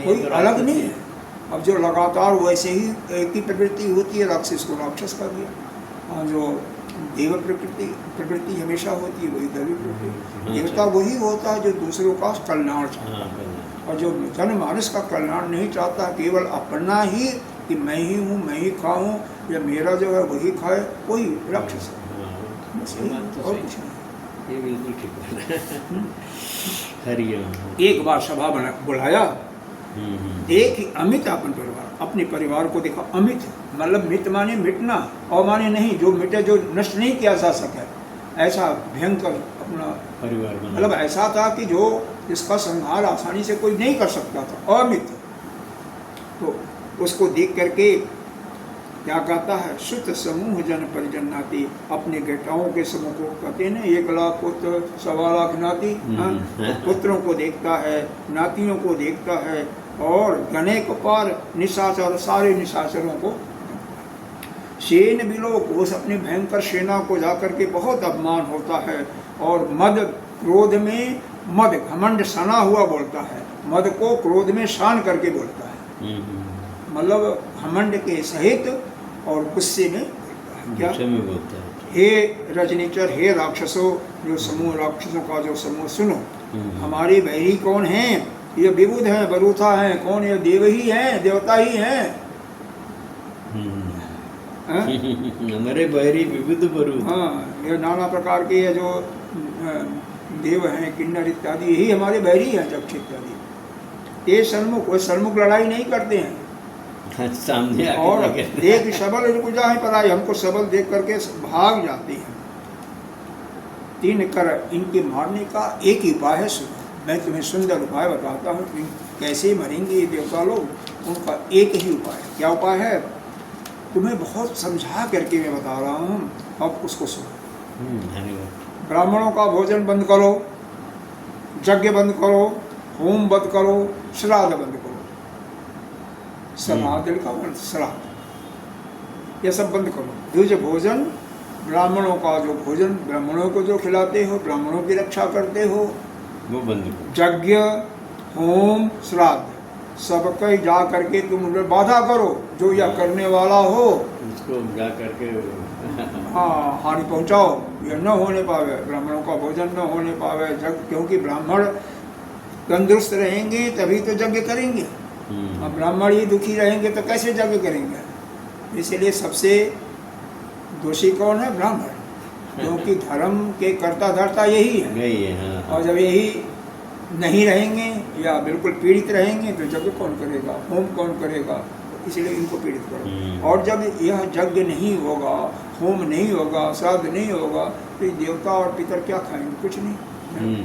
कोई अलग नहीं है। अब जो लगातार वैसे ही एक ही प्रवृत्ति होती है, राक्षस को राक्षस कर दिया, और जो देव प्रवृत्ति हमेशा होती है, वही दैवी प्रवृत्ति। देवता वही होता है जो दूसरों का कल्याण चाहता है, और जो जनमानस का कल्याण नहीं चाहता, केवल अपना ही कि मैं ही हूँ, मैं ही खाऊँ, या मेरा जो है वही खाए, वही राक्षस है, और कुछ नहीं। ये बिल्कुल ठीक है। हरिओम। एक बार सभा बुलाया, एक ही अमित अपन परिवार, अपने परिवार को देखा। अमित मतलब मित माने मिटना, और माने नहीं जो मिटे, जो नष्ट नहीं किया जा सके, ऐसा भयंकर अपना परिवार, मतलब ऐसा था कि जो इसका संहार आसानी से कोई नहीं कर सकता था, अमित। तो उसको देख करके क्या कहता है? सुत समूह जन परिजन नाती, अपने बेटाओं के समूह को कहते हैं ना, 1 लाख पुत्र 1.25 लाख नाती। तो पुत्रों को देखता है, नातियों को देखता है, और गणे को पार निशाचर, सारे निशाचरों को। सेन बिलोक, उस अपने भयंकर सेना को जाकर के बहुत अपमान होता है, और मद क्रोध में, मद घमंड सना हुआ बोलता है, मद को क्रोध में शान करके बोलता है, मतलब घमंड के सहित और गुस्से में क्या बोलता है? हे रजनीचर, हे राक्षसों, जो समूह राक्षसों का जो समूह सुनो, हमारे बैरी कौन हैं? ये विबुध हैं, बरूथा हैं, कौन? ये देव ही हैं, देवता ही हैं। हमारे बैरी विबुध बरूथ। हाँ, ये नाना प्रकार के ये जो देव हैं, किन्नर इत्यादि, यही हमारे बैरी हैं, जक्ष इत्यादि। ये सन्मुख, वो सन्मुख लड़ाई नहीं करते हैं, सामने और देख सबल इनको जाए पर आए, हमको सबल देख करके भाग जाते हैं। 3 कर इनके मारने का एक ही उपाय है। सुनो, मैं तुम्हें सुंदर उपाय बताता हूँ कि कैसे मरेंगे ये देवता लोग। उनका एक ही उपाय है। क्या उपाय है? तुम्हें बहुत समझा करके मैं बता रहा हूँ, अब उसको सुनो। ब्राह्मणों का भोजन बंद करो, यज्ञ बंद करो, होम बंद करो, श्राद्ध बंद करो। श्राद्ध का श्राद्ध, ये सब बंद करो। जो भोजन ब्राह्मणों का, जो भोजन ब्राह्मणों को जो खिलाते हो, ब्राह्मणों की रक्षा करते हो, वो बंद करो। यज्ञ, होम, श्राद्ध, सबके जा करके तुम उन्हें बाधा करो। जो यह करने वाला हो उसको जा करके हाँ हानि पहुँचाओ, यह न होने पावे, ब्राह्मणों का भोजन न होने पावे। क्योंकि ब्राह्मण तंदुरुस्त रहेंगे तभी तो यज्ञ करेंगे। अब ब्राह्मण ही दुखी रहेंगे तो कैसे यज्ञ करेंगे। इसलिए सबसे दोषी कौन है? ब्राह्मण, क्योंकि धर्म के कर्ता धर्ता यही है। हाँ। और जब यही नहीं रहेंगे या बिल्कुल पीड़ित रहेंगे तो यज्ञ कौन करेगा, होम कौन करेगा। इसलिए इनको पीड़ित करो। और जब यह यज्ञ नहीं होगा, होम नहीं होगा, श्राद्ध नहीं होगा तो ये देवता और पितर क्या खाएंगे? कुछ नहीं।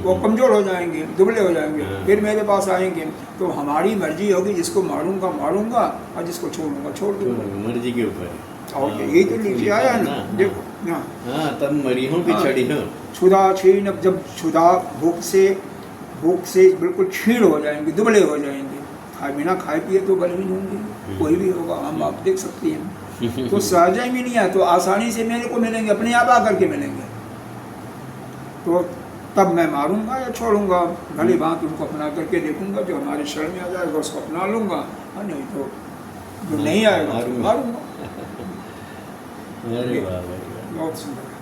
वो कमजोर हो जाएंगे, दुबले हो जाएंगे, फिर मेरे पास आएंगे। तो हमारी मर्जी होगी, जिसको मारूंगा मारूंगा और जिसको छोड़ूंगा छोड़ दूंगा, मर्जी के ऊपर। और यही तो नीचे आया ना। देखो ना, हाँ, तब मरी हूँ कि छड़ी हूँ। क्षुधा क्षीण, जब क्षुधा भूख से बिल्कुल क्षीण हो जाएंगे, दुबले हो जाएंगे, बिना खाए पिए तो बलहीन होंगे। कोई भी होगा, हम आप देख सकते हैं। तो सहज ही नहीं है तो आसानी से मेरे को मिलेंगे, अपने आप आकर के मिलेंगे। तो तब मैं मारूंगा या छोड़ूंगा, भली बात उनको अपना करके देखूंगा। जो हमारे शरण में आ जाएगा उसको अपना लूंगा, और नहीं तो जो नहीं आएगा तो मारूंगा। बहुत सुंदर।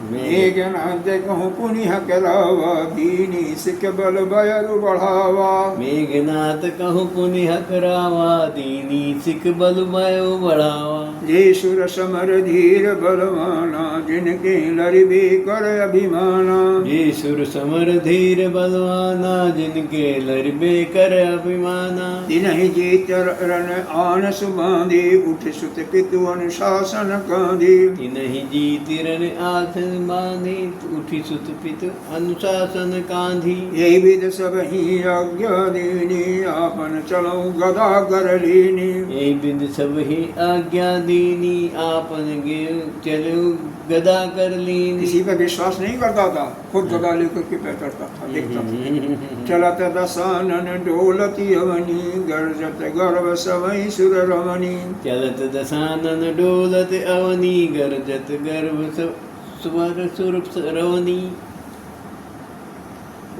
मेघनाथ कहूँ पुनिह करावा, दीनी सिख बल बयरु बढ़ावा। मेघनाथ कहूँ पुनिह करावा, दीनी सिख बल बयरु बढ़ावा। जे सुर समर धीर बलवाना, जिनके लरिबे कर अभिमाना। जे सुर समर धीर बलवाना, जिनके लरिबे कर अभिमाना। तिन्हि जे चरण आन सुबांधे, उठ सुत पितु अनुशासन कांधे। तिन्हि जी तिरन आसन बांधे, उठी सुत पितु अनुशासन कांधी। यही विध सब ही आज्ञा दीनी, आपन चलो गदा कर लीनी। यही विध सब ही आज्ञा दीनी, आपन गे चलो गदा कर लीनी। किसी पर विश्वास नहीं करता था, खुद गदा लेकर के पैदलता था, देखता था। चलत दसानन डोलती अवनी, गर्जत गर्भ सवई सुर रमणी। चलत दसानन डोलत अवनी, गर्जत गर्भ सुवर सुर रवनी।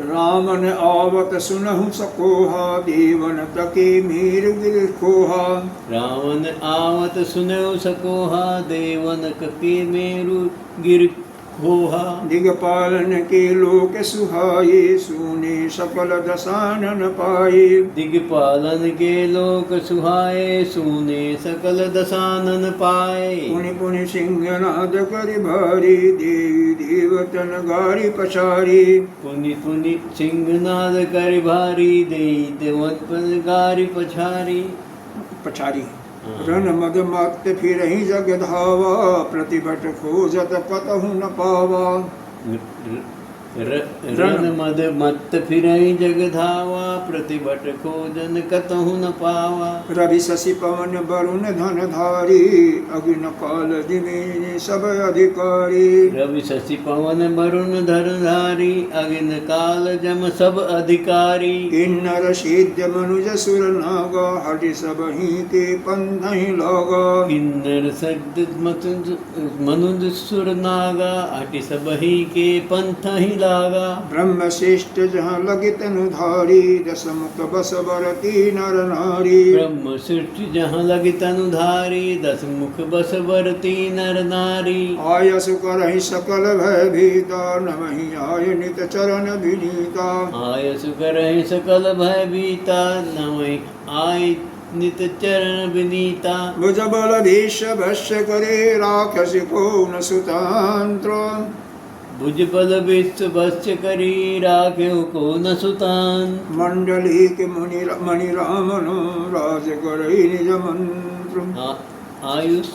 रामन आवत सुनहु सकोहा, देवन तके मीर गिर खोहा। रावण आवत सुनहु सकोहा, देवन तके मेरु गिर खोहा। दिगपालन के लोक सुहाये, सुने सकल दसानन पाए। दिगपालन के लोक सुहाए, सुने सकल दसानन पाए। पुनि पुनि सिंहनाद करि भारी, देवी देवतन गारी पछारी। पुनि पुनि सिंहनाद कर भारी, देई देवतन गारी पछारी। पछारी रन मद मत फिरहि जग धावा, प्रतिभट खोजत कतहु न पावा। रन मद मत फिरहि जग धावा, प्रतिभट खोजन कतहु न पावा। रवि शशि पवन वरुण धन धारी, अग्नि काल जिमीन सब अधिकारी। रवि शशि पवन वरुण धन धारी, अग्नि काल जम सब अधिकारी। किन्नर सिद्ध मनुज सुर नागा, हटि सब ही के पंथहि लागा। किन्नर सिद्ध मनुज सुर नागा, हटि सब ही के पंथ ही लागा। ब्रह्म श्रेष्ठ जहाँ लगे तनुधारी, दशमुख बस बरती नर नारी। ब्रह्म सृष्टि जहाँ लगे तनुधारी, दस मुख बस बरती नर नारी। आयसु करहि सकल भय भीता, नमहि आय नित चरण विनीता। आयसु करहि सकल भय भीता, नमहि आय नित चरण विनीता। भुज बल भीष भस्य करे, राक्षस को न सुतंत्र। भुज बल विश्व भस्य करी, राख्यो को न सुतान। मंडली के मणि रामन, राज करहि निज मंत्र। आयुष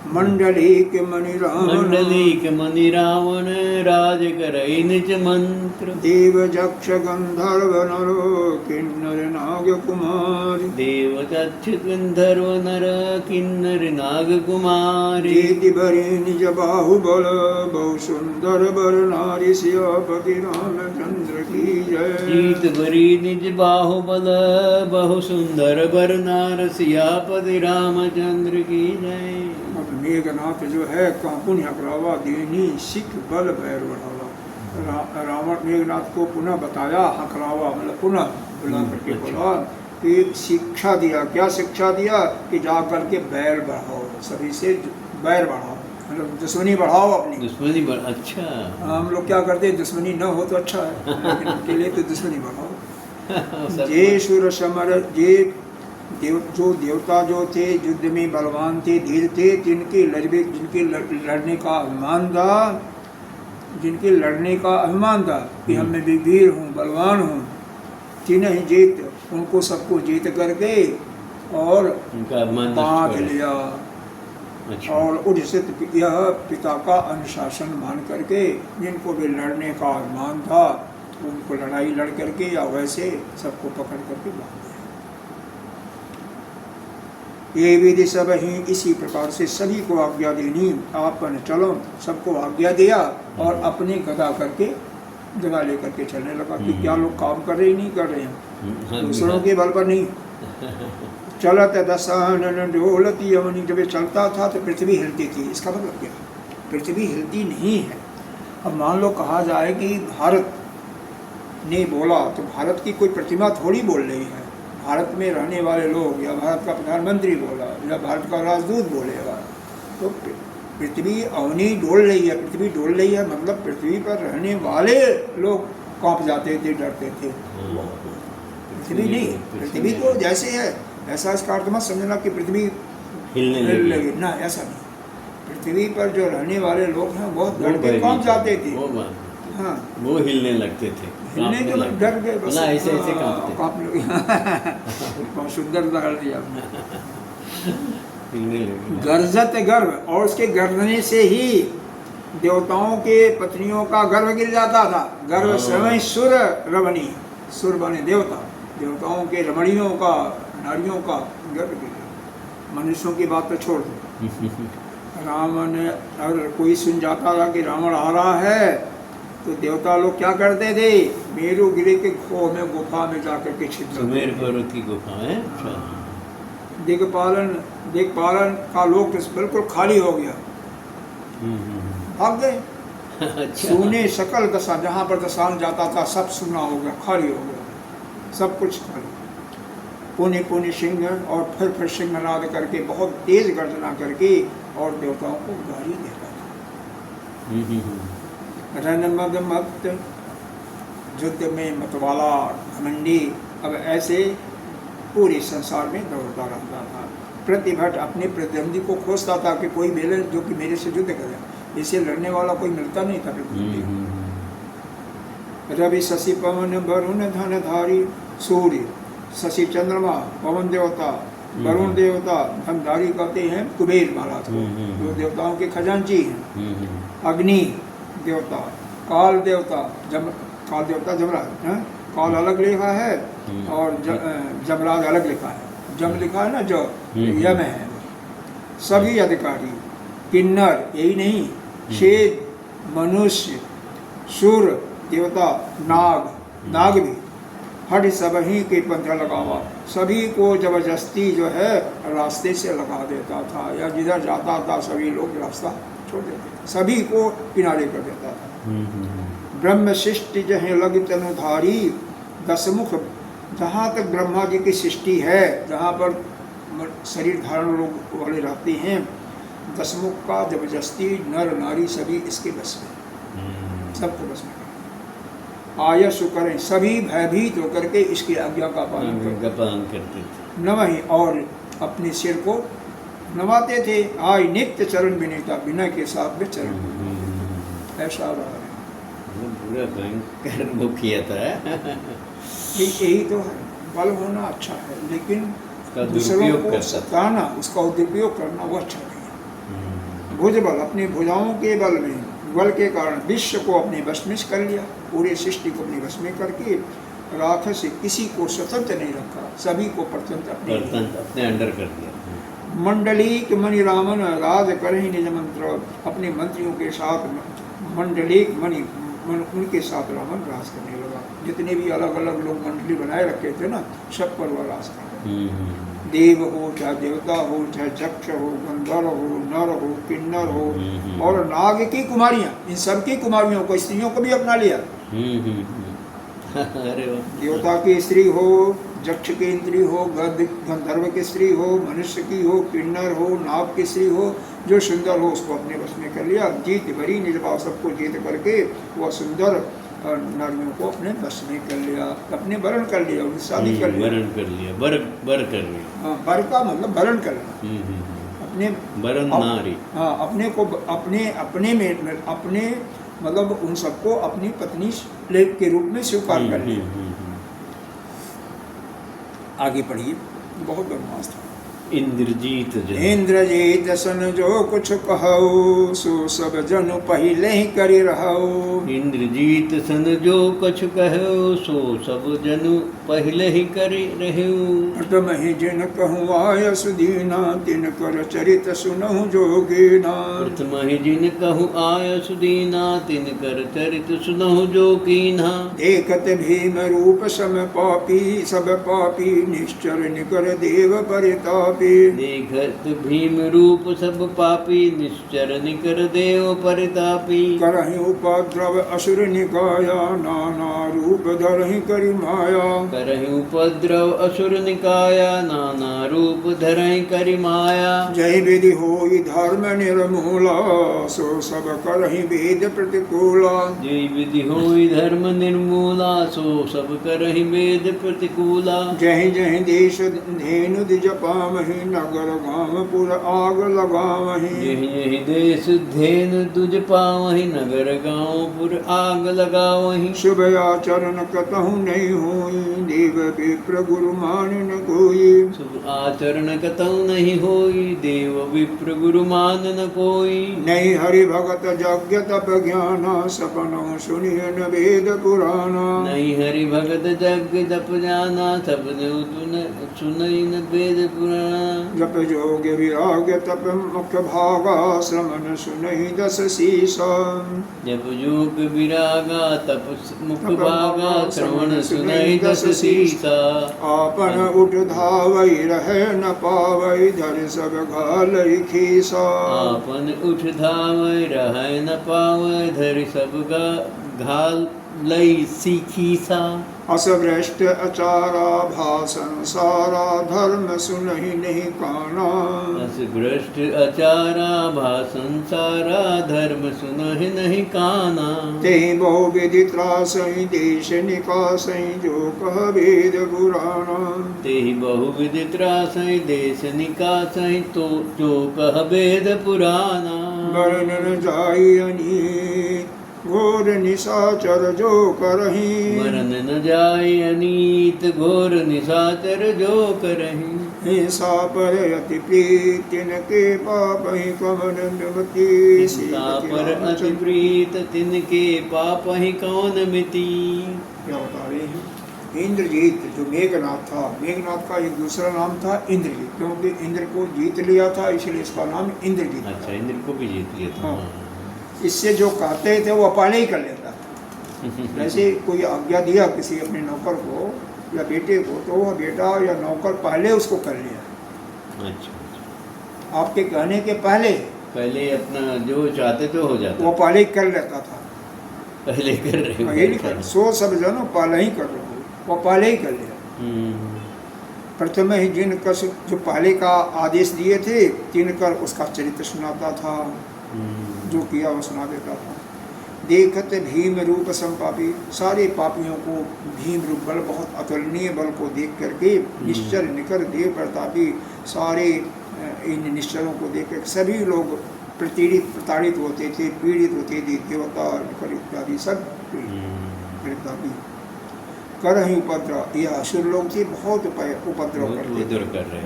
मंडली के मणि रावण, मंडली के मणि रावण, राज करई निज मंत्र। देव जक्ष गंधर्व नरो, किन्नर नाग कुमार। देव जक्ष गंधर्व नर, किन्नर नाग कुमार। जीति भरी निज बाहुबल, बहु सुंदर बर नारी। सियापति रामचंद्र की जय। जीत भरी निज बाहुबल, बहु सुंदर बर नार। सियापति रामचंद्र की जय। मेघनाथ जो है कहाँ पुण्य करावा, देनी सिख बल भैर बढ़ावा। रावण मेघनाथ को पुनः बताया, हकलावा मतलब पुनः बुला करके बोला कि शिक्षा दिया। क्या शिक्षा दिया? कि जा करके बैर बढ़ाओ, सभी से बैर बढ़ाओ, मतलब दुश्मनी बढ़ाओ अपनी। दुश्मनी अच्छा। हम लोग क्या करते हैं, दुश्मनी न हो तो अच्छा है, लेकिन उनके लिए तो दुश्मनी बढ़ाओ। जे सुर समर जे जो देवता जो थे युद्ध में बलवान थे, धीर थे, जिनके लड़ने का अभिमान था, जिनके लड़ने का अभिमान था कि हम में भी वीर हूँ, बलवान हूँ, जिन्हें जीत उनको सबको जीत करके और उनका अभिमान बांध लिया। अच्छा। और उदित यह पिता का अनुशासन मान करके जिनको भी लड़ने का अभिमान था उनको लड़ाई लड़ करके या वैसे सबको पकड़ करके बांध दिया। ये विधि सब ही इसी प्रकार से सभी को आज्ञा देनी, आपन चलो, सबको आज्ञा दिया और अपने गदा करके गदा लेकर के चलने लगा कि क्या लोग काम कर रहे नहीं कर रहे हैं, दूसरों के बल पर नहीं। चलत दशानन डोलती यमनी, जब ये चलता था तो पृथ्वी हिलती थी। इसका मतलब क्या? पृथ्वी हिलती नहीं है। अब मान लो कहा जाए कि भारत ने बोला तो भारत की कोई प्रतिमा थोड़ी बोल रही है। भारत में रहने वाले लोग या भारत का प्रधानमंत्री बोला या भारत का राजदूत बोलेगा तो पृथ्वी अवनी डोल रही है, पृथ्वी डोल रही है, मतलब पृथ्वी पर रहने वाले लोग कांप जाते थे, डरते थे। पृथ्वी नहीं, पृथ्वी तो जैसे है ऐसा इसका अर्थ मत समझना कि पृथ्वी हिलने लगी ना, ऐसा नहीं। पृथ्वी पर जो रहने वाले लोग हैं बहुत डर के कांप जाते थे। हाँ, वो हिलने लगते थे, हिलने के डर गए बस, ऐसे ऐसे कांप लगे। बहुत सुंदर उदाहरण दिया आपने। हिलने लगे। गर्जत गर्व, और उसके गर्जने से ही देवताओं के पत्नियों का गर्व गिर जाता था। गर्व समय सुर रमणी, सुर बने देवता, देवताओं के रमणियों का, नारियों का गर्व गिर जाता। मनुष्यों की बात तो छोड़ दो। रावण, अगर कोई सुन जाता था कि रावण आ रहा है तो देवता लोग क्या करते थे, मेरुगिरी के खो में गुफा में जाकर के छिप सुमेर पर्वत की गुफा है। दिक्पालन का लोग बिल्कुल खाली हो गया, भाग गए। अच्छा। सुने सकल दशा, जहाँ पर दशान जाता था सब सुना हो गया, खाली हो गया, सब कुछ खाली। पुण्य पुण्य सिंह, और फिर सिंह नाद करके बहुत तेज गर्जना करके और देवताओं को गाली देता था। रन मद मत युद्ध में मतवाला घमंडी, अब ऐसे पूरे संसार में दौड़ता रहता था। प्रतिभट अपने प्रतिद्वंदी को खोजता था कि कोई मिले जो कि मेरे से युद्ध करे। इसे लड़ने वाला कोई मिलता नहीं था प्रतिद्वंदी। रवि शशि पवन वरुण धनधारी, सूर्य शशि चंद्रमा, पवन देवता, वरुण देवता, धनधारी कहते हैं कुबेर महाराज को, जो देवताओं के खजांची हैं। अग्नि देवता, काल देवता, काल देवता जमराज, काल अलग लिखा है और जमराज अलग लिखा है। जम लिखा है ना जो यम है। सभी अधिकारी, किन्नर, यही नहीं, शेद, मनुष्य, सुर देवता, नाग भी, हट सब ही के पंथ लगावा, सभी को जबरदस्ती जो है रास्ते से लगा देता था, या जिधर जाता था सभी लोग रास्ता छोड़ देते, सभी को किनारे कर देता था। ब्रह्म सृष्टि जहाँ लग तनुधारी, दसमुख, जहाँ तक ब्रह्मा जी की सृष्टि है, जहाँ पर शरीर धारण लोग वाले रहते हैं, दसमुख का जबरदस्ती नर नारी सभी इसके बस में, सबको बस में आयस करें, सभी भयभीत होकर के इसकी आज्ञा का पालन करते थे। न वही और अपने सिर को नवाते थे। आय नित्य चरण विनीता, विनय के साथ में चरण, ऐसा रहा है। पूरा भयंकर वो किया था। यही तो है, बल होना अच्छा है, लेकिन दूसरों को सताना, उसका दुरुपयोग करना वो अच्छा नहीं है। भुजबल, अपनी भुजाओं के बल में, बल के कारण विश्व को अपने वश में कर लिया, पूरे सृष्टि को अपने वश में करके राक्षस से किसी को स्वतंत्र नहीं रखा, सभी को परतंत्र अपने अंडर कर दिया। मंडलीक मणि रामन राज करें निज मंत्र, अपने मंत्रियों के साथ मंडलीक मणि उनके साथ रावण राज करने लगा। जितने भी अलग अलग लोग मंडली बनाए रखे थे ना, सब पर वह राज करता। देव हो चाहे देवता हो, चाहे यक्ष हो, गंधर्व हो, नर हो, किन्नर हो, और नाग की कुमारियां, इन सब की कुमारियों को, स्त्रियों को भी अपना लिया। देवता की स्त्री हो, यक्ष की स्त्री हो, गंधर्व की स्त्री हो, मनुष्य की हो, किन्नर हो, नाग की स्त्री हो, जो सुंदर हो उसको अपने वश में कर लिया। जीत भरी निज भाव, सबको जीत करके वह सुंदर और नारियों को अपने बस में कर लिया, अपने वरण कर लिया, उनकी शादी कर लिया। वरण कर लिया, बर कर लिया। हाँ, वर का मतलब वरण करना, अपने वरण नारी। हाँ, अपने को अपने में अपने मतलब उन सबको अपनी पत्नी के रूप में स्वीकार कर लिया। आगे पढ़िए, बहुत बदमाश था। इंद्रजीत जन। इंद्रजीत सन जो कुछ कहो, सो सब जन पहले ही करी रहो। इंद्रजीत सन जो कुछ कहो, सो सब जन पहले ही करी रहो। प्रथम ही जिन कहूँ आय सुदीना, तिन कर चरित सुनहु जोगीना। प्रथम ही जिन कहूँ आय सुदीना, तिन कर चरित सुनहु जोगीना। देखत भीम रूप सम पापी, सब पापी निश्चर निकर देव परितापी। देखत भीम रूप सब पापी, निश्चर निकर देव परितापी। करहि उपद्रव असुर निकाया, नाना रूप धरहि करि माया। करहि उपद्रव असुर निकाया, नाना रूप धरहि करि माया। जय विधि होई धर्म निर्मूला, सो सब करहि वेद प्रतिकूला। जय विधि होई धर्म निर्मूला, सो सब करहि वेद प्रतिकूला। जय जय देश धेनु द्विज पामहि, नगर गाम पुर आग लगावहि। यही यही देश धेनु तुझ पावहि, नगर गाँव पुर आग लगावहि। शुभ आचरण कतहु नहीं होई, देव विप्र गुरु मान न कोई। शुभ आचरण कतहु नहीं होई, देव विप्र गुरु मान न कोई। नहीं हरि भगत यज्ञ तप ज्ञाना, सपनों सुनिय न वेद पुराना। नहीं हरि भगत जग जप जाना, सपने सुनई न वेद पुराण। जप जोग विराग तप मुख्य भागा, श्रमण सुनहि दस शीसा। जप योग विरागा तप मुख भागा, श्रवण सुनई दस शीसा। आपन उठ धावई रहे न पावई, धर सब घालई खीसा। आपन उठ धावै रहै न पावै, धरि सब घाल लई सीखीसा। असभ्रष्ट अचारा भाषण सारा, धर्म सुनहि नहीं काना। अस भ्रष्ट अचारा भाषण सारा, धर्म सुनहि नहीं काना। तेहि बहु विधि त्रासहि, देश निकासहि, जो कह वेद पुराणा। तेहि बहुविधि त्रासहि, देश निकासहि, तो जो कह वेद पुराना। वर्णन जाई अनीत, घोर निशाचर जो करहि। मरण न जाय अनीत, घोर निशाचर जो करहि। हिंसा पर अति प्रीत, तिनके पापहि कवन मिति। हिंसा पर अति प्रीत, तिनके पापहि कौन मिति। क्या बता रहे हैं? इंद्रजीत जो मेघनाथ था, मेघनाथ का एक दूसरा नाम था इंद्रजीत, क्योंकि इंद्र को जीत लिया था, इसलिए इसका नाम इंद्रजीत। अच्छा, इंद्र को भी जीत लिया था। हाँ। इससे जो कहते थे वो पहले ही कर लेता था। जैसे कोई आज्ञा दिया किसी अपने नौकर को या बेटे को, तो वह बेटा या नौकर पहले उसको कर लिया। अच्छा, आपके कहने के पहले अपना जो चाहते थे हो जाता, वो पहले ही कर लेता था। पहले कर रहे हो। ये नहीं कर, सो सब जनो पहले ही कर रहे हो, वो पहले ही कर लिया। प्रथम ही जिन कर जो पहले का आदेश दिए थे, तीन कर उसका चरित्र सुनाता था, जो किया वो सुना देता था। देखत भीम रूप संपापी, सारे पापियों को भीम रूप बल, बहुत अतुलनीय बल को देख करके, निश्चर निकर देव प्रतापी, सारे इन निश्चरों को देख कर सभी लोग प्रताड़ित होते थे, पीड़ित होते थे, देवता निकर इत्यादि सब प्रतापी। करहि उपद्रव, यह असुर लोग थे, बहुत उपद्रव करते थे।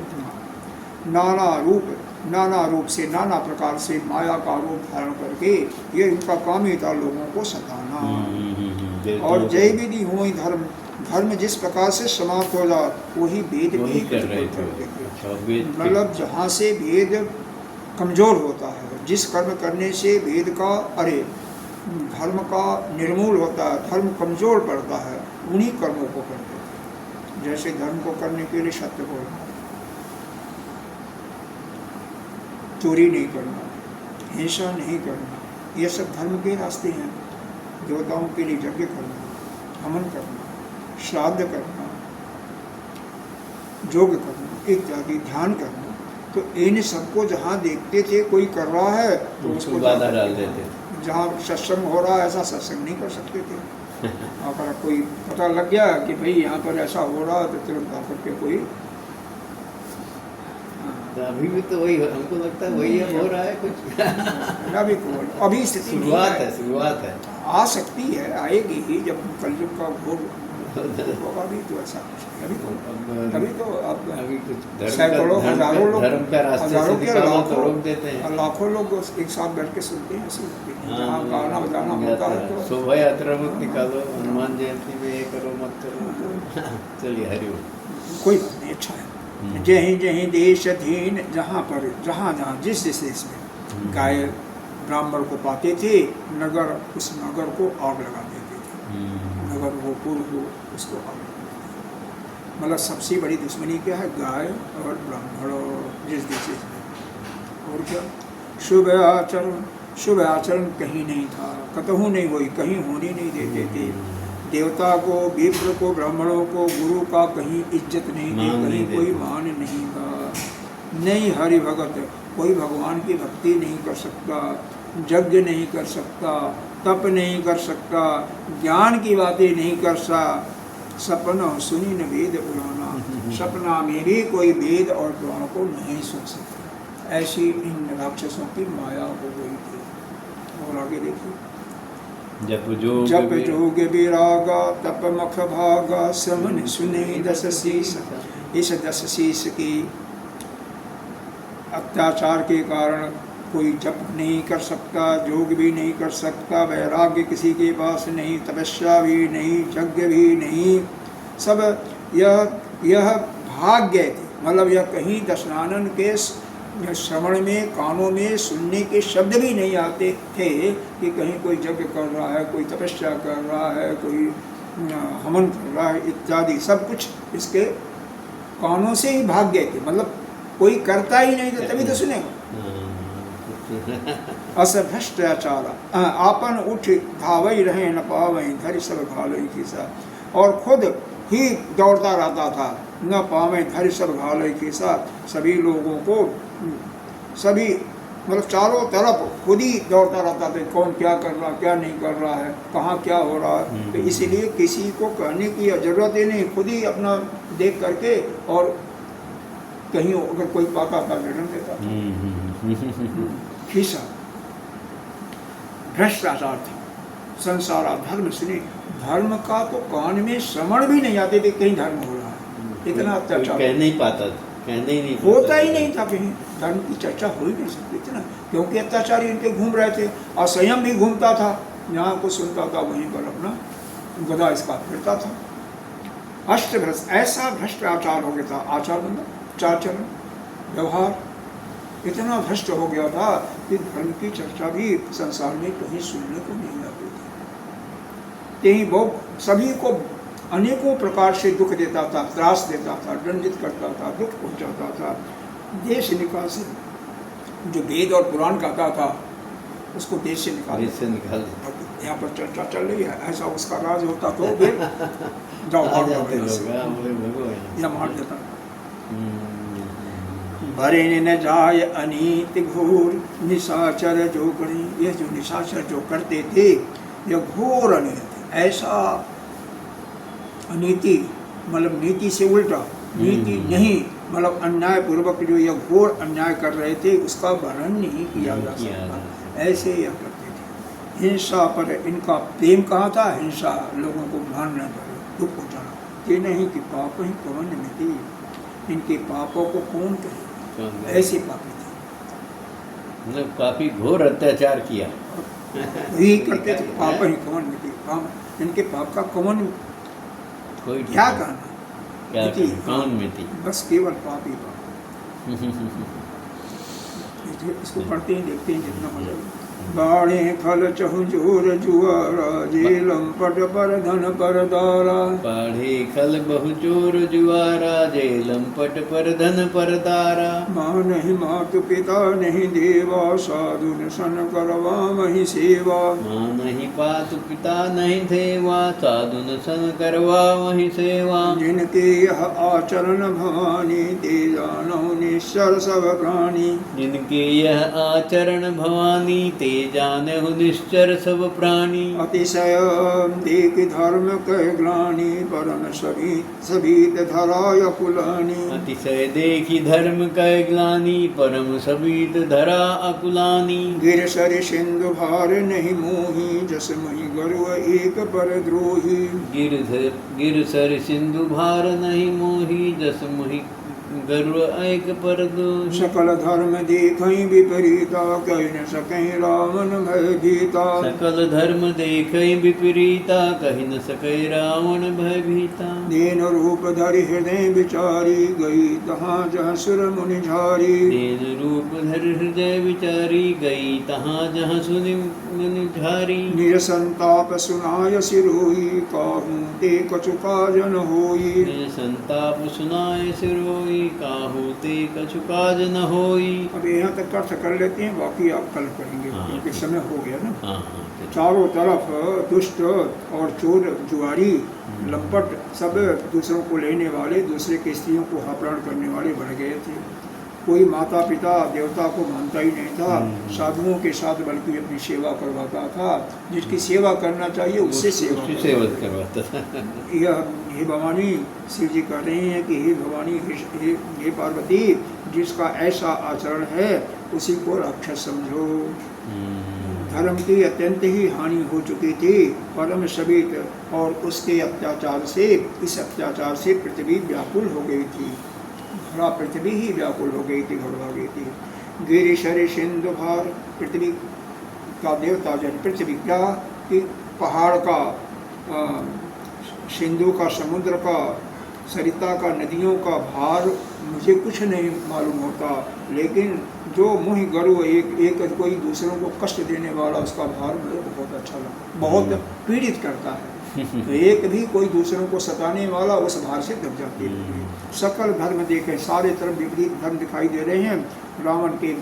नाना रूप से, नाना प्रकार से माया का रूप धारण करके ये इनका काम ही था लोगों को सताना। और जय विधि हुई धर्म, धर्म जिस प्रकार से समाप्त हो जाए वही वेद भी कर रहे थे। मतलब जहाँ से वेद कमजोर होता है, जिस कर्म करने से वेद का धर्म का निर्मूल होता है, धर्म कमजोर पड़ता है, उन्हीं कर्मों को करते थे। जैसे धर्म को करने के लिए सत्य बोलना, चोरी नहीं करना, हिंसा नहीं करना, ये सब धर्म के रास्ते हैं। देवताओं के लिए यज्ञ करना, हवन करना, श्राद्ध करना, योग करना इत्यादि, ध्यान करना, तो इन सबको जहाँ देखते थे कोई कर रहा है तो उसको बाधा डाल देते। जहाँ सत्संग हो रहा है ऐसा सत्संग नहीं कर सकते थे। अगर कोई पता लग गया कि भाई यहाँ पर ऐसा हो रहा है तो तुरंत आकर के कोई तो अभी भी तो वही हमको लगता है वही अब हो रहा है कुछ। अभी स्थिति नहीं शुरुआत है। आ सकती है, आएगी ही जब कलयुग का घोर होगा भी तो ऐसा कुछ नहीं। अभी तो अब अभी कुछ सैकड़ों हजारों लोग धर्म का रास्ते से हजारों के निकालो तो रोक देते हैं। लाखों लोग एक साथ बैठ के सुनते हैं, सुनते हैं। जहाँ गाना बजाना होता है तो शोभा यात्रा मत निकालो, हनुमान जयंती में ये करो मत करो। चलिए हरिओम। कोई बात नहीं, अच्छा है। जहीं देश अधीन, जहाँ पर जहाँ जिस देश में गाय ब्राह्मण को पाते थे, नगर उस नगर को आग लगा देते थे। नगर वो पूर्व को उसको आग लगा देते थे। मतलब सबसे बड़ी दुश्मनी क्या है? गाय और ब्राह्मण जिस देश में। और क्या? शुभ आचरण कहीं नहीं था, कतहु नहीं हुई, कहीं होने नहीं देते थे। देवता को, विप्र को, ब्राह्मणों को, गुरु का कहीं इज्जत नहीं थी, कहीं कोई मान नहीं था। नहीं हरि भगत, कोई भगवान की भक्ति नहीं कर सकता, यज्ञ नहीं कर सकता, तप नहीं कर सकता, ज्ञान की बातें नहीं कर सकता। सपना सुनी न वेद पुराना, सपना में भी कोई वेद और पुराण को नहीं सुन सकता। ऐसी इन राक्षसों की माया हो गई थी। और आगे देखिए, जप जोग विरागा, तप मख भागा, समन सुने दस शीस। इस 10 शीस की अत्याचार के कारण कोई जप नहीं कर सकता, योग भी नहीं कर सकता, वैराग्य किसी के पास नहीं, तपस्या भी नहीं, यज्ञ भी नहीं। सब यह भाग्य थे। मतलब यह कहीं दशनानन के श्रवण में, कानों में सुनने के शब्द भी नहीं आते थे कि कहीं कोई यज्ञ कर रहा है, कोई तपस्या कर रहा है, कोई हवन कर रहा है इत्यादि। सब कुछ इसके कानों से ही भाग गए थे। मतलब कोई करता ही नहीं था तभी तो सुनेगा। अस भ्रष्टाचार आपन उठ धावई रहे न पावई, धरि सब घालोई खिसा। और खुद ही दौड़ता रहता था, न पावे धरि सब घालोई खिसा। सभी लोगों को, सभी मतलब चारों तरफ खुद ही दौड़ता रहता था, कौन क्या कर रहा, क्या नहीं कर रहा है, कहाँ क्या हो रहा है। तो इसीलिए किसी को कहने की जरूरत ही नहीं, खुद ही अपना देख करके और कहीं अगर कोई पाता था निर्णय देता था। खीसा भ्रष्टाचार था, संसार धर्म सुने। धर्म का तो कान में श्रवण भी नहीं आते थे कहीं धर्म हो रहा है। इतना अत्याचार कह नहीं पाता, कहने ही नहीं होता ही नहीं था, कहीं धर्म की चर्चा हो ही नहीं सकती थी ना, क्योंकि अत्याचारी इनके घूम रहे थे। और स्वयं भी घूमता था, जहाँ को सुनता था वहीं पर अपना गदा इसका फिरता था। अष्ट भ्रष्ट, ऐसा भ्रष्टाचार हो गया था। आचार मतलब चार चरण, व्यवहार इतना भ्रष्ट हो गया था कि धर्म की चर्चा भी संसार में कहीं सुनने को नहीं आती थी। यही वो सभी को अनेकों प्रकार से दुख देता था, त्रास देता था, दंडित करता था, दुख पहुंचाता था। देश निकाल से जो वेद और पुराण कहता था उसको देश से निकाल यहाँ पर चर्चा चल रही है, ऐसा उसका राज होता तो फिर जाओ या मार देता। भरे न जाय अनीत घोर, निशाचर जो करी। यह जो निशाचर जो करते थे यह घोर अनीति। ऐसा अनीति मतलब नीति से उल्टा, नीति नहीं मतलब अन्याय पूर्वक जो यह घोर अन्याय कर रहे थे उसका वर्णन नहीं किया जा सकता। ऐसे यह करते थे। हिंसा पर इनका प्रेम कहाँ था? हिंसा, लोगों को मारना, दुख पहुँचाना। ये नहीं कि पाप ही कौन में थी, इनके पापों को कौन कहे, ऐसे पापी थे। मतलब काफी घोर अत्याचार किया, यही करते थे। पाप ही कौन में थी, पाप इनके पाप का कौन कोई क्या कहना, कौन में थी, बस केवल पाप ही पाप। इसको पढ़ते ही देखते हैं जितना मजा। बाणे फल चहुजोर जुआरा, जेलम पट पर धन पर दारा। बाढ़े खल बहुचोर जुआरा, जेलम पट पर धन पर दारा। माँ नहीं मातु पिता नहीं देवा, साधु सन करवा मही सेवा। माँ नहीं पातु पिता नहीं देवा, साधु सन करवा वही सेवा। जिनके यह आचरण भवानी, ते जानो निश्चर सब प्राणी। जिनके यह आचरण भवानी, ते जानहु निश्चर सब प्राणी। अतिशय देख धर्म कह ग्लानि परम सभी धराय कुलानि। अतिशय देखी धर्म कै ग्लानि परम सबीत धरा अकुलानि। गिर सर सिंधु भार नहीं मोही जस मही गर्व एक पर द्रोही। गिर सर सिंधु भार नहीं मोही जस मोहि गर्व एक पर दोही। सकल धर्म देखई विपरीता कह न सकई रावण भय भीता। सकल धर्म देखई विपरीता कहि न सकै रावण भय भीता। दीन रूप धरि हृदय विचारी गई तहाँ जहाँ सुर मुनि झारी। दीन रूप धरि हृदय विचारी गई तहाँ जहाँ सुनि मुनि झारी। निज संताप सुनाय सिरोई काहू ते कछु काजन होई। निज संताप सुनाय सिरोई काहू ते कछु काज न होई। अब यहाँ तक अर्थ कर लेते हैं, बाकी आप कल पढ़ेंगे क्योंकि समय हो गया ना। हाँ चारों तरफ दुष्ट और चोर जुआरी लंपट सब दूसरों को लेने वाले, दूसरे के स्त्रियों को अपहरण करने वाले बढ़ गए थे। कोई माता पिता देवता को मानता ही नहीं था, साधुओं के साथ बल्कि अपनी सेवा करवाता था। जिसकी सेवा करना चाहिए उससे सेवा करवाता था। यह हे भवानी, शिव जी कह रहे हैं कि हे भवानी, हे पार्वती, जिसका ऐसा आचरण है उसी को राक्षस समझो। धर्म की अत्यंत ही हानि हो चुकी थी परम सबित, और उसके अत्याचार से, इस अत्याचार से पृथ्वी व्याकुल हो गई थी। धरा पृथ्वी ही व्याकुल हो गई थी, घबरा गई थी। गिरिशर सिंधु भार, पृथ्वी का देवता जन पृथ्वी क्या कि पहाड़ का, सिंधु का, समुद्र का, सरिता का, नदियों का भार मुझे कुछ नहीं मालूम होता, लेकिन जो मुहि गर्व एक कोई दूसरों को कष्ट देने वाला, उसका भार मुझे बहुत अच्छा लगता, बहुत पीड़ित करता है। तो एक भी कोई दूसरों को सताने वाला उस भार से दब जाती है। सकल धर्म देखे, सारे तरफ विपरीत धर्म दिखाई दे रहे हैं, रावण के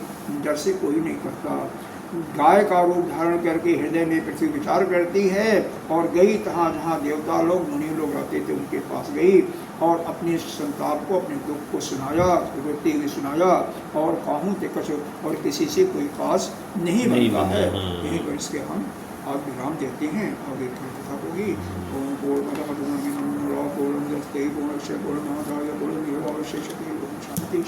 डर से कोई नहीं करता। गाय का रूप धारण करके हृदय में पृथ्वी विचार करती है, और गई तहाँ जहाँ देवता लोग, मुनि लोग रहते थे उनके पास गई, और अपने संताप को, अपने दुख को सुनाया, रोते हुए सुनाया, और काहू ते कछु, और किसी से कोई पास नहीं बनता है। यहीं पर इसके हम आज विराम देते हैं, आगे कथा होगी। ओम पूर्णमदः पूर्णमिदं पूर्णस्य पूर्णमादाय पूर्णमेवावशिष्यते। ओम शांति।